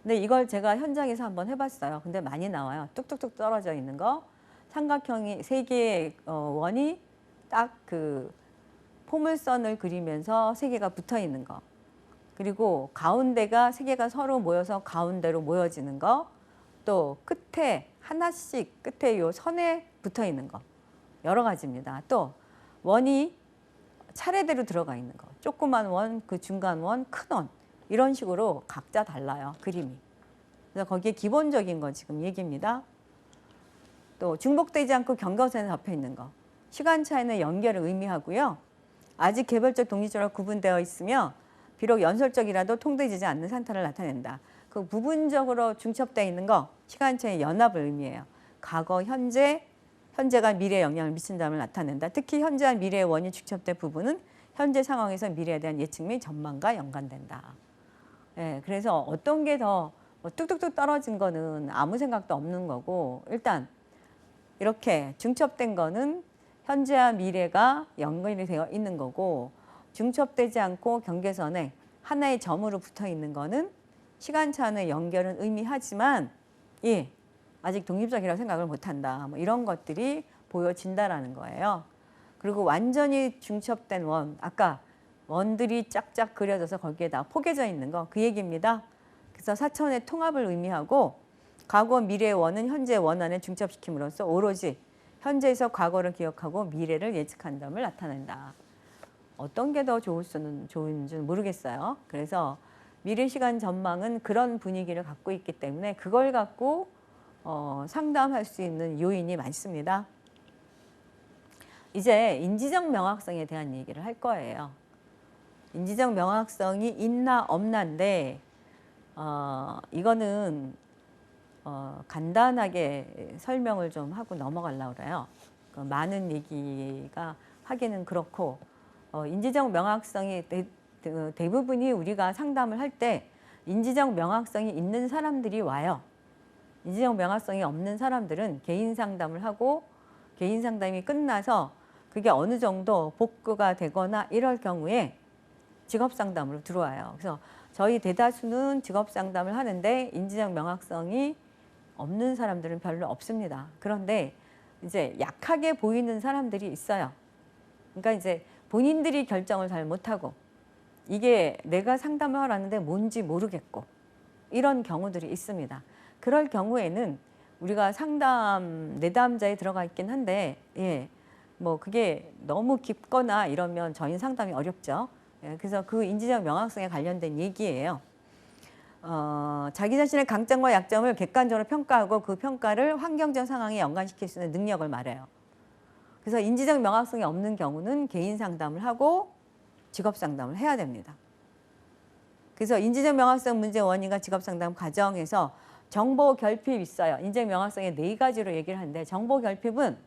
근데 이걸 제가 현장에서 한번 해봤어요. 근데 많이 나와요. 뚝뚝뚝 떨어져 있는 거. 삼각형이 세 개의 원이 딱 그 포물선을 그리면서 세 개가 붙어 있는 거. 그리고 가운데가 세 개가 서로 모여서 가운데로 모여지는 거. 또 끝에 하나씩 끝에 요 선에 붙어 있는 거. 여러 가지입니다. 또 원이 차례대로 들어가 있는 거. 조그만 원, 그 중간 원, 큰 원. 이런 식으로 각자 달라요. 그림이. 그래서 거기에 기본적인 거 지금 얘기입니다. 또 중복되지 않고 경계선에 잡혀 있는 거. 시간 차이는 연결을 의미하고요. 아직 개별적 독립적으로 구분되어 있으며 비록 연설적이라도 통되지 않는 상태를 나타낸다. 그 부분적으로 중첩되어 있는 거 시간 차이의 연합을 의미해요. 과거, 현재가 미래에 영향을 미친다음을 나타낸다. 특히 현재와 미래의 원이 중첩된 부분은 현재 상황에서 미래에 대한 예측 및 전망과 연관된다. 그래서 어떤 게 더 뚝뚝뚝 떨어진 거는 아무 생각도 없는 거고 일단 이렇게 중첩된 거는 현재와 미래가 연결이 되어 있는 거고 중첩되지 않고 경계선에 하나의 점으로 붙어 있는 거는 시간차의 연결은 의미하지만 아직 독립적이라고 생각을 못한다. 뭐 이런 것들이 보여진다라는 거예요. 그리고 완전히 중첩된 원, 아까 원들이 쫙쫙 그려져서 거기에다 포개져 있는 거, 그 얘기입니다. 그래서 4차원의 통합을 의미하고 과거, 미래의 원은 현재 원 안에 중첩시킴으로써 오로지 현재에서 과거를 기억하고 미래를 예측한다음을 나타낸다. 어떤 게 더 좋은지는 모르겠어요. 그래서 미래 시간 전망은 그런 분위기를 갖고 있기 때문에 그걸 갖고 상담할 수 있는 요인이 많습니다. 이제 인지적 명확성에 대한 얘기를 할 거예요. 인지적 명확성이 있나 없나인데 이거는 간단하게 설명을 좀 하고 넘어가려고 그래요. 많은 얘기가 하기는 그렇고 인지적 명확성이 대부분이 우리가 상담을 할 때 인지적 명확성이 있는 사람들이 와요. 인지적 명확성이 없는 사람들은 개인 상담을 하고 개인 상담이 끝나서 그게 어느 정도 복구가 되거나 이럴 경우에 직업 상담으로 들어와요. 그래서 저희 대다수는 직업 상담을 하는데 인지적 명확성이 없는 사람들은 별로 없습니다. 그런데 이제 약하게 보이는 사람들이 있어요. 그러니까 이제 본인들이 결정을 잘 못하고 이게 내가 상담을 하라는데 뭔지 모르겠고 이런 경우들이 있습니다. 그럴 경우에는 우리가 상담 내담자에 들어가 있긴 한데 뭐 그게 너무 깊거나 이러면 저희 상담이 어렵죠. 그래서 그 인지적 명확성에 관련된 얘기예요. 자기 자신의 강점과 약점을 객관적으로 평가하고 그 평가를 환경적 상황에 연관시킬 수 있는 능력을 말해요. 그래서 인지적 명확성이 없는 경우는 개인 상담을 하고 직업 상담을 해야 됩니다. 그래서 인지적 명확성 문제 원인과 직업 상담 과정에서 정보 결핍이 있어요. 인지적 명확성의 4가지로 얘기를 하는데 정보 결핍은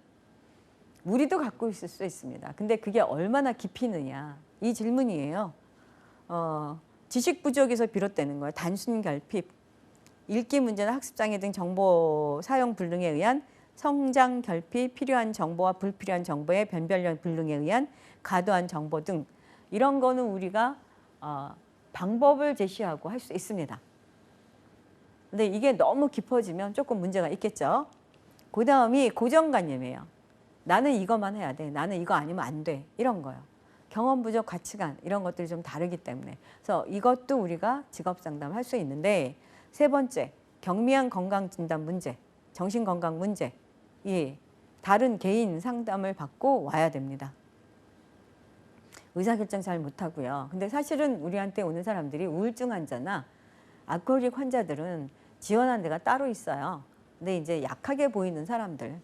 우리도 갖고 있을 수 있습니다. 근데 그게 얼마나 깊이 있느냐 이 질문이에요. 지식 부족에서 비롯되는 거예요. 단순 결핍, 읽기 문제나 학습장애 등 정보 사용 불능에 의한 성장 결핍, 필요한 정보와 불필요한 정보의 변별력 불능에 의한 과도한 정보 등 이런 거는 우리가 방법을 제시하고 할 수 있습니다. 근데 이게 너무 깊어지면 조금 문제가 있겠죠. 그 다음이 고정관념이에요. 나는 이것만 해야 돼. 나는 이거 아니면 안 돼. 이런 거요. 경험 부족, 가치관 이런 것들이 좀 다르기 때문에 그래서 이것도 우리가 직업 상담을 할 수 있는데 세 번째, 경미한 건강 진단 문제, 정신 건강 문제 다른 개인 상담을 받고 와야 됩니다. 의사결정 잘 못하고요. 근데 사실은 우리한테 오는 사람들이 우울증 환자나 알코올릭 환자들은 지원한 데가 따로 있어요. 근데 이제 약하게 보이는 사람들,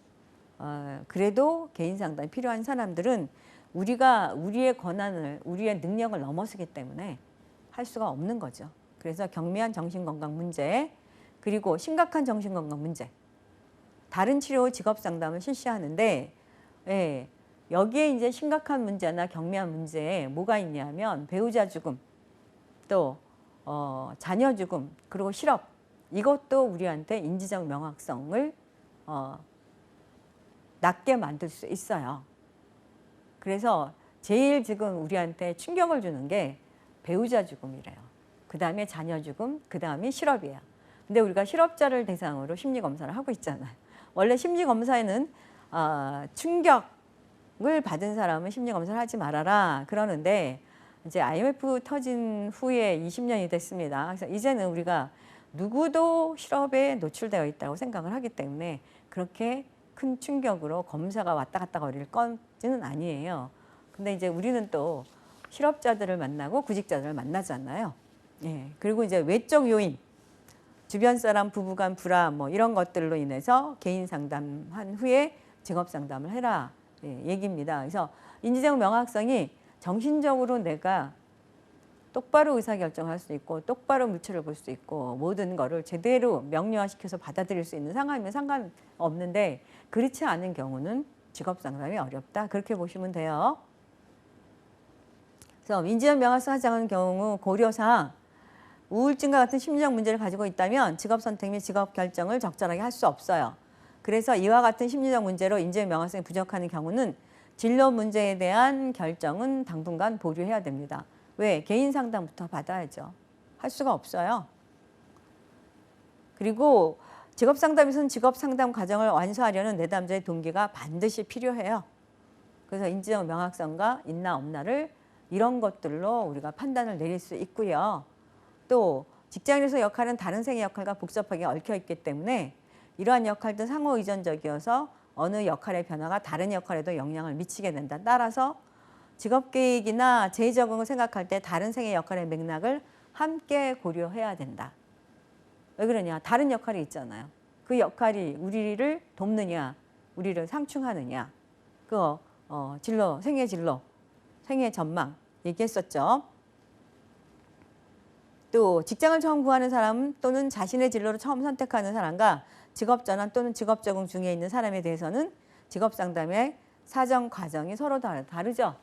그래도 개인 상담이 필요한 사람들은 우리가 우리의 권한을, 우리의 능력을 넘어서기 때문에 할 수가 없는 거죠. 그래서 경미한 정신건강 문제, 그리고 심각한 정신건강 문제, 다른 치료 직업 상담을 실시하는데 여기에 이제 심각한 문제나 경미한 문제에 뭐가 있냐면 배우자 죽음, 또 자녀 죽음, 그리고 실업 이것도 우리한테 인지적 명확성을 낮게 만들 수 있어요. 그래서 제일 지금 우리한테 충격을 주는 게 배우자 죽음이래요. 그 다음에 자녀 죽음, 그 다음이 실업이에요. 근데 우리가 실업자를 대상으로 심리검사를 하고 있잖아요. 원래 심리검사에는 충격을 받은 사람은 심리검사를 하지 말아라 그러는데 이제 IMF 터진 후에 20년이 됐습니다. 그래서 이제는 우리가 누구도 실업에 노출되어 있다고 생각을 하기 때문에 그렇게 큰 충격으로 검사가 왔다 갔다 거릴 건지는 아니에요. 근데 이제 우리는 또 실업자들을 만나고 구직자들을 만나잖아요. 그리고 이제 외적 요인, 주변 사람 부부간 불화 뭐 이런 것들로 인해서 개인 상담한 후에 직업 상담을 해라 얘기입니다. 그래서 인지적 명확성이 정신적으로 내가 똑바로 의사결정할 수 있고 똑바로 물체를 볼 수 있고 모든 거를 제대로 명료화시켜서 받아들일 수 있는 상황이면 상관없는데 그렇지 않은 경우는 직업 상담이 어렵다. 그렇게 보시면 돼요. 그래서 인지적 명확성 하지 않은 경우 고려사항 우울증과 같은 심리적 문제를 가지고 있다면 직업 선택 및 직업 결정을 적절하게 할 수 없어요. 그래서 이와 같은 심리적 문제로 인지적 명확성이 부족한 경우는 진로 문제에 대한 결정은 당분간 보류해야 됩니다. 왜? 개인 상담부터 받아야죠. 할 수가 없어요. 그리고 직업 상담에서는 직업 상담 과정을 완수하려는 내담자의 동기가 반드시 필요해요. 그래서 인지적 명확성과 있나 없나를 이런 것들로 우리가 판단을 내릴 수 있고요. 또 직장에서 역할은 다른 생의 역할과 복잡하게 얽혀 있기 때문에 이러한 역할도 상호 의존적이어서 어느 역할의 변화가 다른 역할에도 영향을 미치게 된다. 따라서 직업 계획이나 재적응을 생각할 때 다른 생의 역할의 맥락을 함께 고려해야 된다. 왜 그러냐? 다른 역할이 있잖아요. 그 역할이 우리를 돕느냐, 우리를 상충하느냐. 그 진로, 생애 진로, 생애 전망 얘기했었죠. 또 직장을 처음 구하는 사람 또는 자신의 진로를 처음 선택하는 사람과 직업 전환 또는 직업 적응 중에 있는 사람에 대해서는 직업 상담의 사정 과정이 서로 다르죠.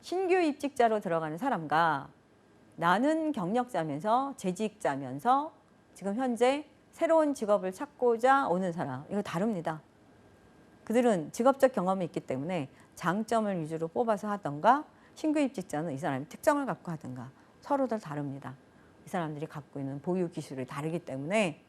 신규 입직자로 들어가는 사람과 나는 경력자면서 재직자면서 지금 현재 새로운 직업을 찾고자 오는 사람, 이거 다릅니다. 그들은 직업적 경험이 있기 때문에 장점을 위주로 뽑아서 하던가 신규 입직자는 이 사람의 특성을 갖고 하던가 서로들 다릅니다. 이 사람들이 갖고 있는 보유 기술이 다르기 때문에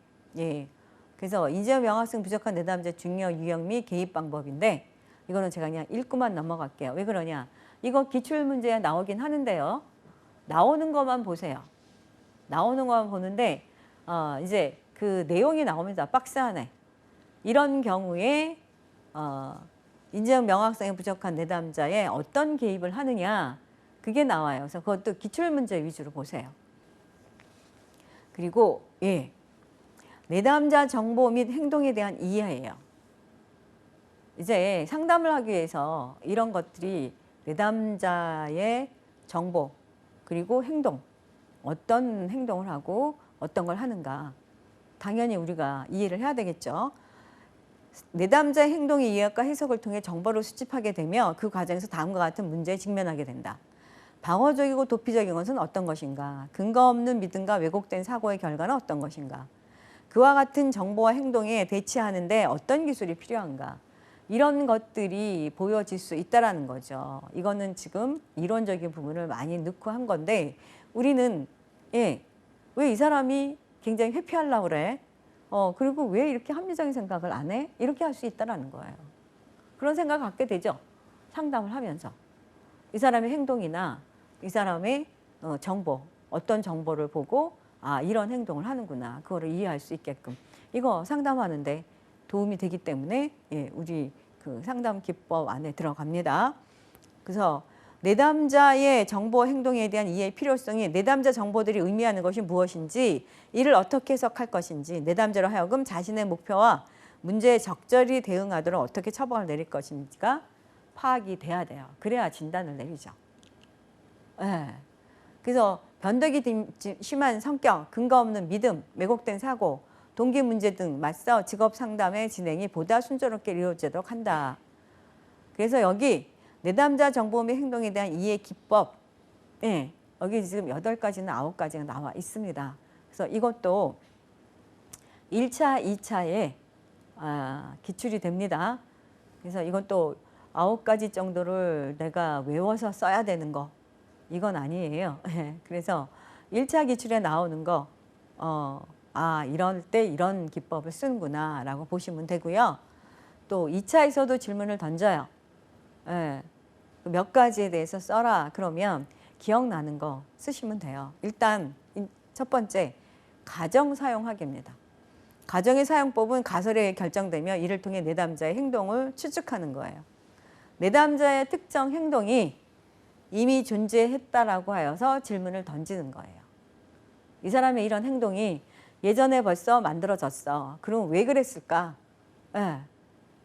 그래서 인지적 명확성 부족한 내담자의 중요 유형 및 개입 방법인데 이거는 제가 그냥 읽고만 넘어갈게요. 왜 그러냐? 이거 기출문제에 나오긴 하는데요. 나오는 것만 보세요. 나오는 것만 보는데 이제 그 내용이 나옵니다. 박스 안에. 이런 경우에 인지적 명확성이 부족한 내담자에 어떤 개입을 하느냐 그게 나와요. 그래서 그것도 기출문제 위주로 보세요. 그리고 내담자 정보 및 행동에 대한 이해예요. 이제 상담을 하기 위해서 이런 것들이 내담자의 정보 그리고 행동, 어떤 행동을 하고 어떤 걸 하는가 당연히 우리가 이해를 해야 되겠죠. 내담자의 행동의 이해과 해석을 통해 정보를 수집하게 되며 그 과정에서 다음과 같은 문제에 직면하게 된다. 방어적이고 도피적인 것은 어떤 것인가? 근거 없는 믿음과 왜곡된 사고의 결과는 어떤 것인가? 그와 같은 정보와 행동에 대치하는데 어떤 기술이 필요한가? 이런 것들이 보여질 수 있다라는 거죠. 이거는 지금 이론적인 부분을 많이 넣고 한 건데 우리는 왜 이 사람이 굉장히 회피하려고 그래? 그리고 왜 이렇게 합리적인 생각을 안 해? 이렇게 할 수 있다라는 거예요. 그런 생각을 갖게 되죠. 상담을 하면서. 이 사람의 행동이나 이 사람의 정보, 어떤 정보를 보고 이런 행동을 하는구나. 그거를 이해할 수 있게끔. 이거 상담하는데 도움이 되기 때문에 우리 그 상담 기법 안에 들어갑니다. 그래서 내담자의 정보 행동에 대한 이해의 필요성이 내담자 정보들이 의미하는 것이 무엇인지 이를 어떻게 해석할 것인지 내담자로 하여금 자신의 목표와 문제에 적절히 대응하도록 어떻게 처방을 내릴 것인지가 파악이 돼야 돼요. 그래야 진단을 내리죠. 그래서 변덕이 심한 성격, 근거 없는 믿음, 왜곡된 사고, 동기 문제 등 맞서 직업 상담의 진행이 보다 순조롭게 이루어지도록 한다. 그래서 여기 내담자 정보 및 행동에 대한 이해 기법, 여기 지금 8가지나 9가지가 나와 있습니다. 그래서 이것도 1차, 2차에 기출이 됩니다. 그래서 이것도 9가지 정도를 내가 외워서 써야 되는 거, 이건 아니에요. 그래서 1차 기출에 나오는 거, 이럴 때 이런 기법을 쓰는구나 라고 보시면 되고요. 또 2차에서도 질문을 던져요. 몇 가지에 대해서 써라. 그러면 기억나는 거 쓰시면 돼요. 일단 첫 번째, 가정 사용하기입니다. 가정의 사용법은 가설에 결정되며 이를 통해 내담자의 행동을 추측하는 거예요. 내담자의 특정 행동이 이미 존재했다라고 하여서 질문을 던지는 거예요. 이 사람의 이런 행동이 예전에 벌써 만들어졌어. 그럼 왜 그랬을까?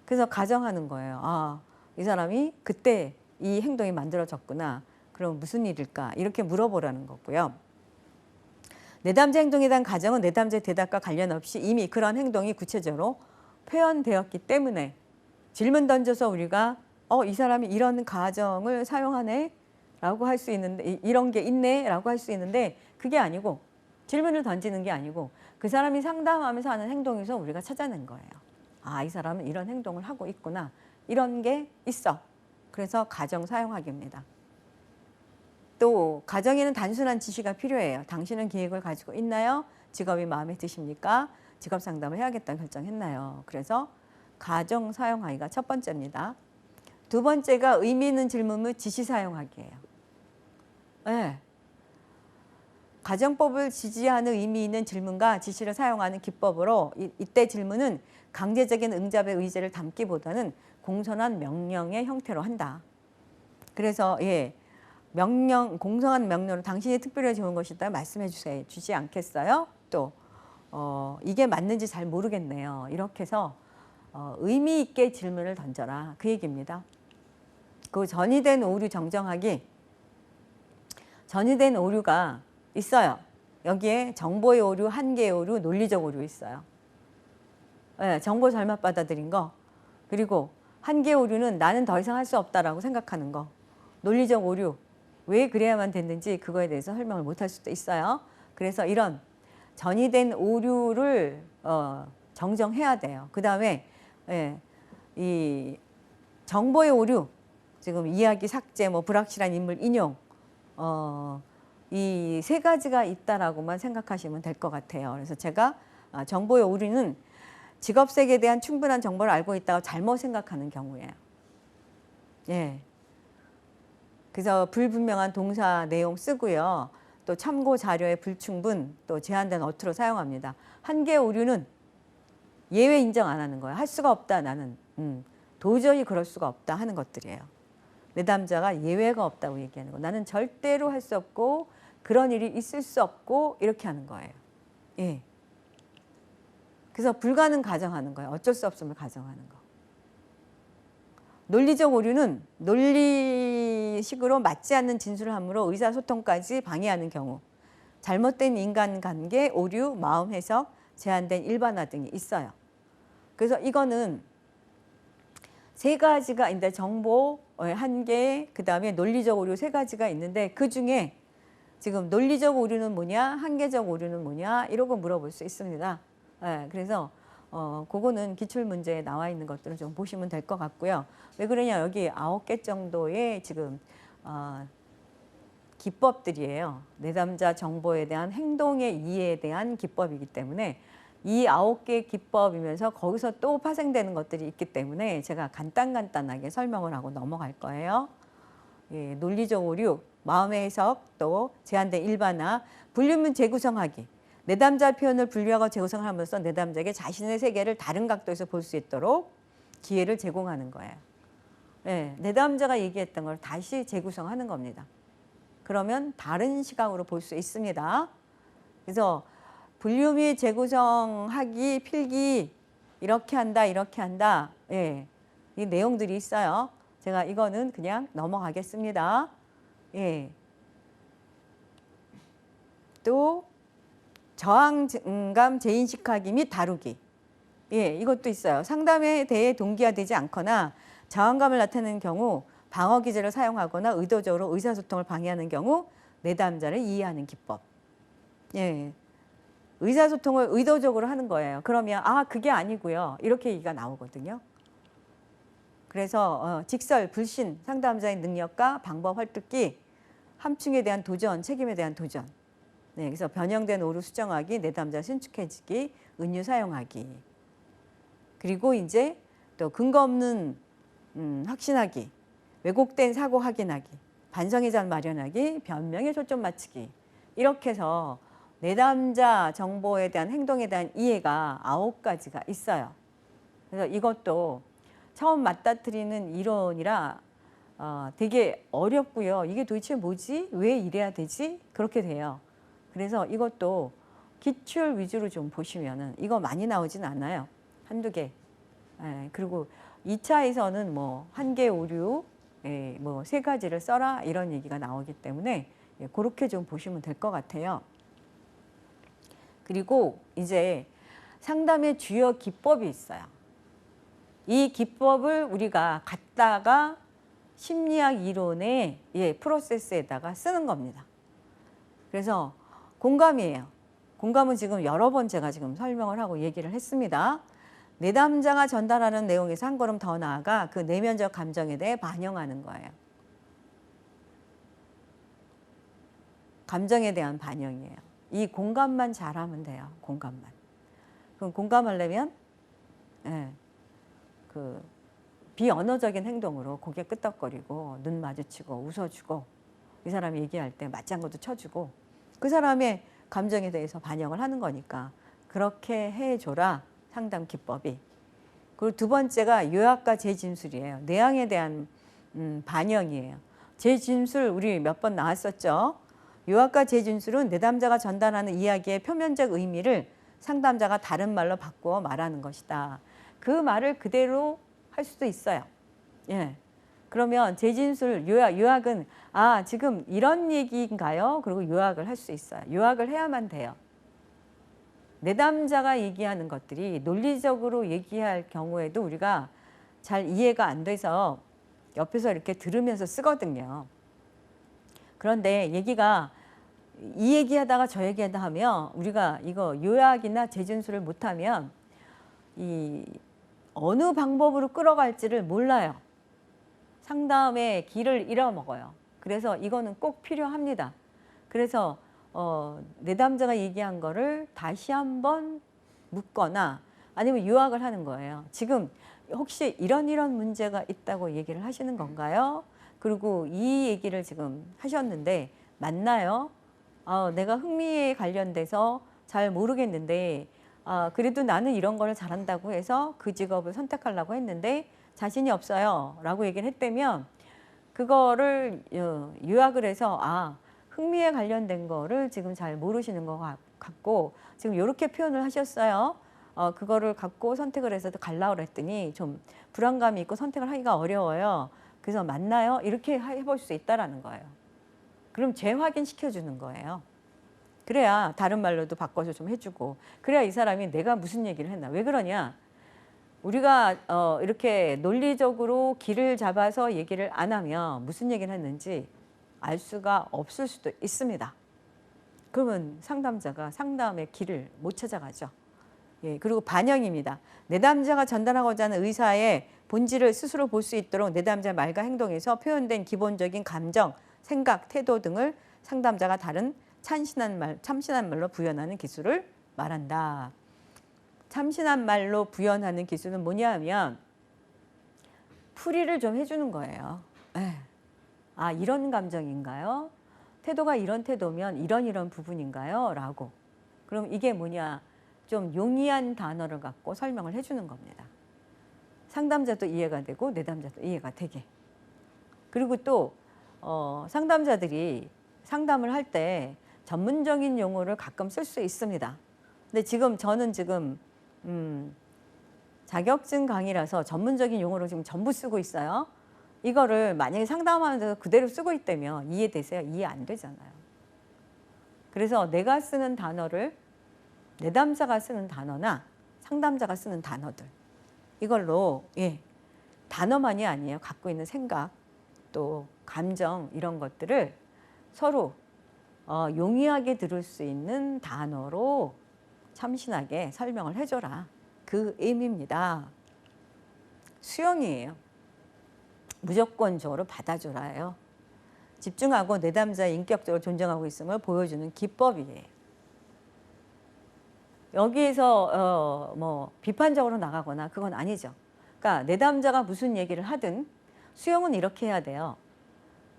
그래서 가정하는 거예요. 이 사람이 그때 이 행동이 만들어졌구나. 그럼 무슨 일일까? 이렇게 물어보라는 거고요. 내담자 행동에 대한 가정은 내담자의 대답과 관련 없이 이미 그런 행동이 구체적으로 표현되었기 때문에 질문 던져서 우리가 이 사람이 이런 가정을 사용하네? 라고 할 수 있는데 이런 게 있네? 라고 할 수 있는데 그게 아니고 질문을 던지는 게 아니고 그 사람이 상담하면서 하는 행동에서 우리가 찾아낸 거예요. 이 사람은 이런 행동을 하고 있구나. 이런 게 있어. 그래서 가정 사용하기입니다. 또 가정에는 단순한 지시가 필요해요. 당신은 계획을 가지고 있나요? 직업이 마음에 드십니까? 직업 상담을 해야겠다는 결정했나요? 그래서 가정 사용하기가 첫 번째입니다. 두 번째가 의미 있는 질문 및 지시 사용하기예요. 가정법을 지지하는 의미 있는 질문과 지시를 사용하는 기법으로 이때 질문은 강제적인 응답의 의지를 담기보다는 공손한 명령의 형태로 한다. 그래서 공손한 명령으로 당신이 특별히 좋은 것이다 말씀해 주지 않겠어요? 또 이게 맞는지 잘 모르겠네요. 이렇게 해서 의미 있게 질문을 던져라. 그 얘기입니다. 그 전이된 오류 정정하기. 전이된 오류가 있어요. 여기에 정보의 오류, 한계의 오류, 논리적 오류 있어요. 정보 잘못 받아들인 거. 그리고 한계의 오류는 나는 더 이상 할 수 없다라고 생각하는 거. 논리적 오류. 왜 그래야만 됐는지 그거에 대해서 설명을 못 할 수도 있어요. 그래서 이런 전이된 오류를 정정해야 돼요. 그 다음에 이 정보의 오류, 지금 이야기 삭제, 불확실한 인물 인용, 이 세 가지가 있다라고만 생각하시면 될 것 같아요. 그래서 제가 정보의 오류는 직업색에 대한 충분한 정보를 알고 있다고 잘못 생각하는 경우예요. 그래서 불분명한 동사 내용 쓰고요. 또 참고 자료의 불충분, 또 제한된 어투로 사용합니다. 한계 오류는 예외 인정 안 하는 거예요. 할 수가 없다 나는. 도저히 그럴 수가 없다 하는 것들이에요. 내담자가 예외가 없다고 얘기하는 거. 나는 절대로 할 수 없고 그런 일이 있을 수 없고 이렇게 하는 거예요. 그래서 불가능 가정하는 거예요. 어쩔 수 없음을 가정하는 거. 논리적 오류는 논리식으로 맞지 않는 진술을 함으로 의사소통까지 방해하는 경우, 잘못된 인간관계, 오류, 마음 해석, 제한된 일반화 등이 있어요. 그래서 이거는 세 가지가 있는데 정보 한 개, 그다음에 논리적 오류 세 가지가 있는데 그중에 지금 논리적 오류는 뭐냐, 한계적 오류는 뭐냐 이런 거 물어볼 수 있습니다. 예, 그래서 그거는 기출 문제에 나와 있는 것들을 좀 보시면 될 것 같고요. 왜 그러냐, 여기 9개 정도의 지금 기법들이에요. 내담자 정보에 대한 행동의 이해에 대한 기법이기 때문에 이 9개 기법이면서 거기서 또 파생되는 것들이 있기 때문에 제가 간단하게 설명을 하고 넘어갈 거예요. 예, 논리적 오류, 마음의 해석, 또 제한된 일반화, 분류문 재구성하기. 내담자 표현을 분류하고 재구성하면서 내담자에게 자신의 세계를 다른 각도에서 볼 수 있도록 기회를 제공하는 거예요. 예, 내담자가 얘기했던 걸 다시 재구성하는 겁니다. 그러면 다른 시각으로 볼 수 있습니다. 그래서 분류 및 재구성하기, 필기 이렇게 한다, 이렇게 한다. 예, 이 내용들이 있어요. 제가 이거는 그냥 넘어가겠습니다. 예. 또 저항감 재인식하기 및 다루기. 예, 이것도 있어요. 상담에 대해 동기화되지 않거나 저항감을 나타내는 경우 방어 기제를 사용하거나 의도적으로 의사소통을 방해하는 경우 내담자를 이해하는 기법. 예. 의사소통을 의도적으로 하는 거예요. 그러면 그게 아니고요. 이렇게 얘기가 나오거든요. 그래서 직설, 불신, 상담자의 능력과 방법 헐뜯기, 함충에 대한 도전, 책임에 대한 도전. 네, 그래서 변형된 오류 수정하기, 내담자 신축해지기, 은유 사용하기. 그리고 이제 또 근거 없는 확신하기, 왜곡된 사고 확인하기, 반성의 장 마련하기, 변명에 초점 맞추기. 이렇게 해서 내담자 정보에 대한 행동에 대한 이해가 9가지가 있어요. 그래서 이것도 처음 맞닥뜨리는 이론이라 되게 어렵고요. 이게 도대체 뭐지? 왜 이래야 되지? 그렇게 돼요. 그래서 이것도 기출 위주로 좀 보시면은 이거 많이 나오진 않아요. 한두 개. 예, 그리고 2차에서는 뭐 한 개 오류, 예, 뭐 3가지를 써라 이런 얘기가 나오기 때문에 예, 그렇게 좀 보시면 될 것 같아요. 그리고 이제 상담의 주요 기법이 있어요. 이 기법을 우리가 갖다가 심리학 이론의 프로세스에다가 쓰는 겁니다. 그래서 공감이에요. 공감은 지금 여러 번 제가 지금 설명을 하고 얘기를 했습니다. 내담자가 전달하는 내용에서 한 걸음 더 나아가 그 내면적 감정에 대해 반영하는 거예요. 감정에 대한 반영이에요. 이 공감만 잘하면 돼요. 공감만. 그럼 공감하려면 그 비언어적인 행동으로 고개 끄덕거리고 눈 마주치고 웃어주고 이 사람이 얘기할 때 맞장구도 쳐주고 그 사람의 감정에 대해서 반영을 하는 거니까 그렇게 해줘라 상담 기법이. 그리고 두 번째가 요약과 재진술이에요. 내용에 대한 반영이에요. 재진술 우리 몇 번 나왔었죠. 요약과 재진술은 내담자가 전달하는 이야기의 표면적 의미를 상담자가 다른 말로 바꾸어 말하는 것이다. 그 말을 그대로 할 수도 있어요. 예. 그러면 재진술, 요약은 지금 이런 얘기인가요? 그리고 요약을 할 수 있어요. 요약을 해야만 돼요. 내담자가 얘기하는 것들이 논리적으로 얘기할 경우에도 우리가 잘 이해가 안 돼서 옆에서 이렇게 들으면서 쓰거든요. 그런데 얘기가 이 얘기하다가 저 얘기하다 하면 우리가 이거 요약이나 재진술을 못하면 이 어느 방법으로 끌어갈지를 몰라요. 상담의 길을 잃어먹어요. 그래서 이거는 꼭 필요합니다. 그래서 내담자가 얘기한 거를 다시 한번 묻거나 아니면 요약을 하는 거예요. 지금 혹시 이런 문제가 있다고 얘기를 하시는 건가요? 그리고 이 얘기를 지금 하셨는데 맞나요? 내가 흥미에 관련돼서 잘 모르겠는데 그래도 나는 이런 걸 잘한다고 해서 그 직업을 선택하려고 했는데 자신이 없어요 라고 얘기를 했다면 그거를 요약을 해서 흥미에 관련된 거를 지금 잘 모르시는 것 같고 지금 이렇게 표현을 하셨어요. 그거를 갖고 선택을 해서 가려고 그랬더니 좀 불안감이 있고 선택을 하기가 어려워요. 그래서 맞나요? 이렇게 해볼 수 있다라는 거예요. 그럼 재확인 시켜주는 거예요. 그래야 다른 말로도 바꿔서 좀 해주고 그래야 이 사람이 내가 무슨 얘기를 했나 왜 그러냐 우리가 이렇게 논리적으로 길을 잡아서 얘기를 안 하면 무슨 얘기를 했는지 알 수가 없을 수도 있습니다. 그러면 상담자가 상담의 길을 못 찾아가죠. 예, 그리고 반영입니다. 내담자가 전달하고자 하는 의사의 본질을 스스로 볼 수 있도록 내담자의 말과 행동에서 표현된 기본적인 감정, 생각, 태도 등을 상담자가 다른 참신한 말로 부연하는 기술을 말한다. 참신한 말로 부연하는 기술은 뭐냐 하면 풀이를 좀 해주는 거예요. 아, 이런 감정인가요? 태도가 이런 태도면 이런 부분인가요? 라고. 그럼 이게 뭐냐? 좀 용이한 단어를 갖고 설명을 해주는 겁니다. 상담자도 이해가 되고 내담자도 이해가 되게. 그리고 또 상담자들이 상담을 할 때 전문적인 용어를 가끔 쓸 수 있습니다. 근데 저는 자격증 강의라서 전문적인 용어를 지금 전부 쓰고 있어요. 이거를 만약에 상담하는 데서 그대로 쓰고 있다면 이해되세요? 이해 안 되잖아요. 그래서 내가 쓰는 단어를 내담자가 쓰는 단어나 상담자가 쓰는 단어들 이걸로 단어만이 아니에요. 갖고 있는 생각 또 감정 이런 것들을 서로 용이하게 들을 수 있는 단어로 참신하게 설명을 해줘라. 그 의미입니다. 수용이에요. 무조건적으로 받아줘라예요. 집중하고 내담자의 인격적으로 존중하고 있음을 보여주는 기법이에요. 여기에서 뭐 비판적으로 나가거나 그건 아니죠. 그러니까 내담자가 무슨 얘기를 하든 수용은 이렇게 해야 돼요.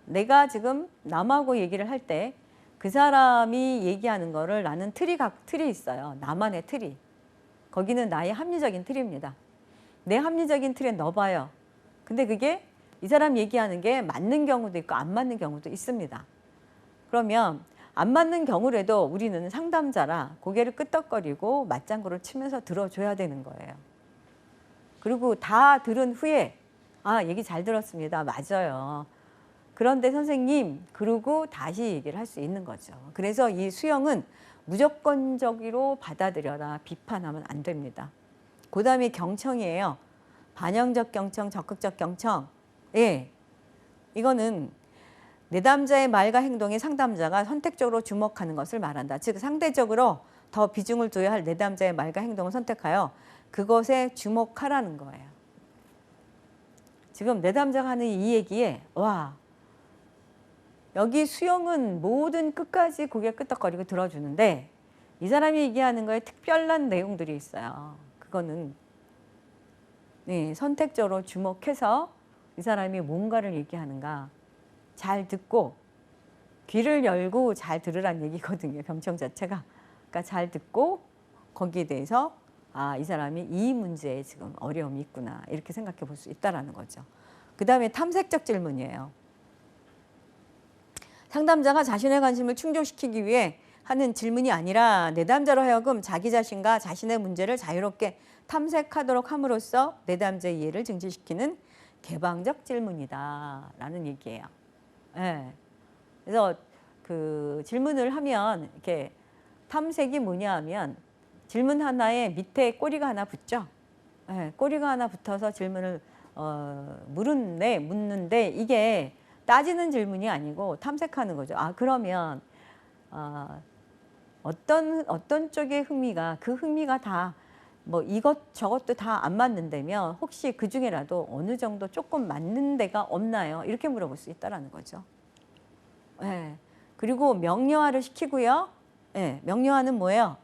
내가 지금 남하고 얘기를 할 때 그 사람이 얘기하는 거를 나는 틀이 있어요. 나만의 틀이. 거기는 나의 합리적인 틀입니다. 내 합리적인 틀에 넣어봐요. 근데 그게 이 사람 얘기하는 게 맞는 경우도 있고 안 맞는 경우도 있습니다. 그러면 안 맞는 경우라도 우리는 상담자라 고개를 끄덕거리고 맞장구를 치면서 들어줘야 되는 거예요. 그리고 다 들은 후에 아, 얘기 잘 들었습니다. 맞아요. 그런데 선생님, 그러고 다시 얘기를 할 수 있는 거죠. 그래서 이 수용은 무조건적으로 받아들여라. 비판하면 안 됩니다. 그 다음에 경청이에요. 반영적 경청, 적극적 경청. 예, 이거는 내담자의 말과 행동에 상담자가 선택적으로 주목하는 것을 말한다. 즉 상대적으로 더 비중을 둬야 할 내담자의 말과 행동을 선택하여 그것에 주목하라는 거예요. 지금 내담자가 하는 이 얘기에 와, 여기 수용은 모든 끝까지 고개 끄덕거리고 들어주는데 이 사람이 얘기하는 거에 특별한 내용들이 있어요. 그거는 선택적으로 주목해서 이 사람이 뭔가를 얘기하는가 잘 듣고 귀를 열고 잘 들으란 얘기거든요. 경청 자체가. 그러니까 잘 듣고 거기에 대해서 아, 이 사람이 이 문제에 지금 어려움이 있구나 이렇게 생각해 볼 수 있다는 거죠. 그 다음에 탐색적 질문이에요. 상담자가 자신의 관심을 충족시키기 위해 하는 질문이 아니라 내담자로 하여금 자기 자신과 자신의 문제를 자유롭게 탐색하도록 함으로써 내담자의 이해를 증진시키는 개방적 질문이다 라는 얘기예요. 네. 그래서 그 질문을 하면 이렇게 탐색이 뭐냐 하면 질문 하나에 밑에 꼬리가 하나 붙죠. 네. 꼬리가 하나 붙어서 질문을 묻는데 이게 따지는 질문이 아니고 탐색하는 거죠. 아, 그러면 어떤 쪽의 흥미가 그 흥미가 다 뭐 이것 저것도 다 안 맞는다면 혹시 그 중에라도 어느 정도 조금 맞는 데가 없나요? 이렇게 물어볼 수 있다라는 거죠. 네. 그리고 명료화를 시키고요. 네. 명료화는 뭐예요?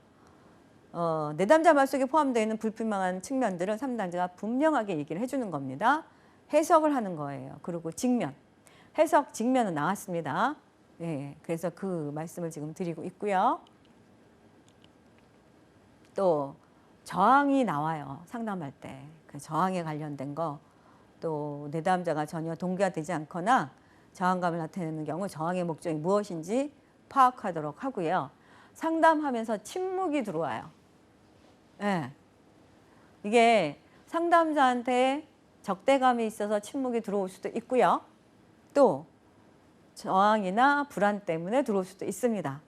내담자 말 속에 포함되어 있는 불분명한 측면들은 상담자가 분명하게 얘기를 해주는 겁니다. 해석을 하는 거예요. 그리고 직면. 해석 직면은 나왔습니다. 예, 그래서 그 말씀을 지금 드리고 있고요. 또 저항이 나와요. 상담할 때. 그 저항에 관련된 거. 또 내담자가 전혀 동기가 되지 않거나 저항감을 나타내는 경우 저항의 목적이 무엇인지 파악하도록 하고요. 상담하면서 침묵이 들어와요. 예. 이게 상담자한테 적대감이 있어서 침묵이 들어올 수도 있고요. 또 저항이나 불안 때문에 들어올 수도 있습니다.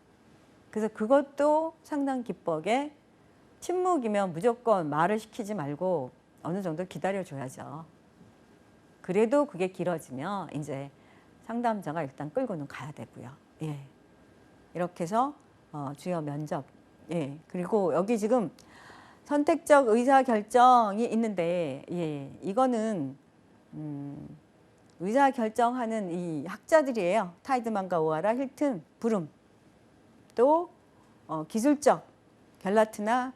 그래서 그것도 상담 기법에 침묵이면 무조건 말을 시키지 말고 어느 정도 기다려줘야죠. 그래도 그게 길어지면 이제 상담자가 일단 끌고는 가야 되고요. 예. 이렇게 해서 주요 면접. 예. 그리고 여기 지금 선택적 의사결정이 있는데, 예. 이거는 의사결정하는 이 학자들이에요. 타이드만과 오하라, 힐튼, 브룸. 또 기술적 갤라트나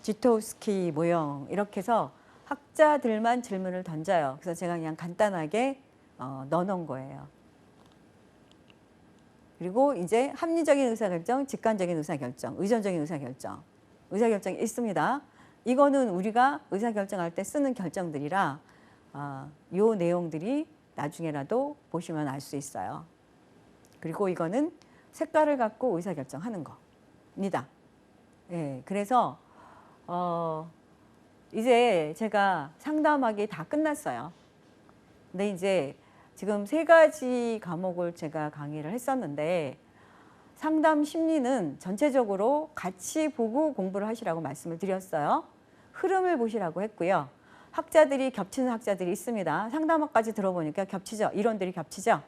지토스키 모형 이렇게 해서 학자들만 질문을 던져요. 그래서 제가 그냥 간단하게 넣어놓은 거예요. 그리고 이제 합리적인 의사결정, 직관적인 의사결정, 의존적인 의사결정. 의사결정이 있습니다. 이거는 우리가 의사결정할 때 쓰는 결정들이라 요 내용들이 나중에라도 보시면 알 수 있어요. 그리고 이거는 색깔을 갖고 의사결정하는 겁니다. 예, 그래서 이제 제가 상담하기 다 끝났어요. 근데 이제 지금 3가지 과목을 제가 강의를 했었는데 상담 심리는 전체적으로 같이 보고 공부를 하시라고 말씀을 드렸어요. 흐름을 보시라고 했고요. 학자들이 겹치는 학자들이 있습니다. 상담학까지 들어보니까 겹치죠. 이론들이 겹치죠.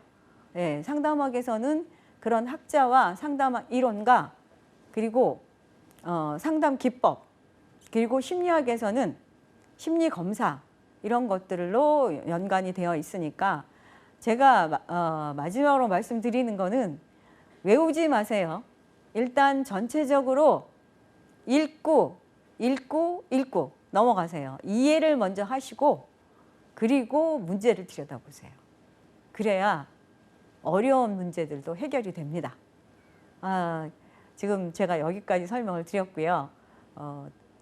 예, 상담학에서는 그런 학자와 상담학 이론과 그리고 상담 기법 그리고 심리학에서는 심리 검사 이런 것들로 연관이 되어 있으니까 제가 마지막으로 말씀드리는 거는 외우지 마세요. 일단 전체적으로 읽고 넘어가세요. 이해를 먼저 하시고 그리고 문제를 들여다보세요. 그래야 어려운 문제들도 해결이 됩니다. 지금 제가 여기까지 설명을 드렸고요.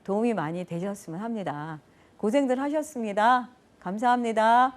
도움이 많이 되셨으면 합니다. 고생들 하셨습니다. 감사합니다.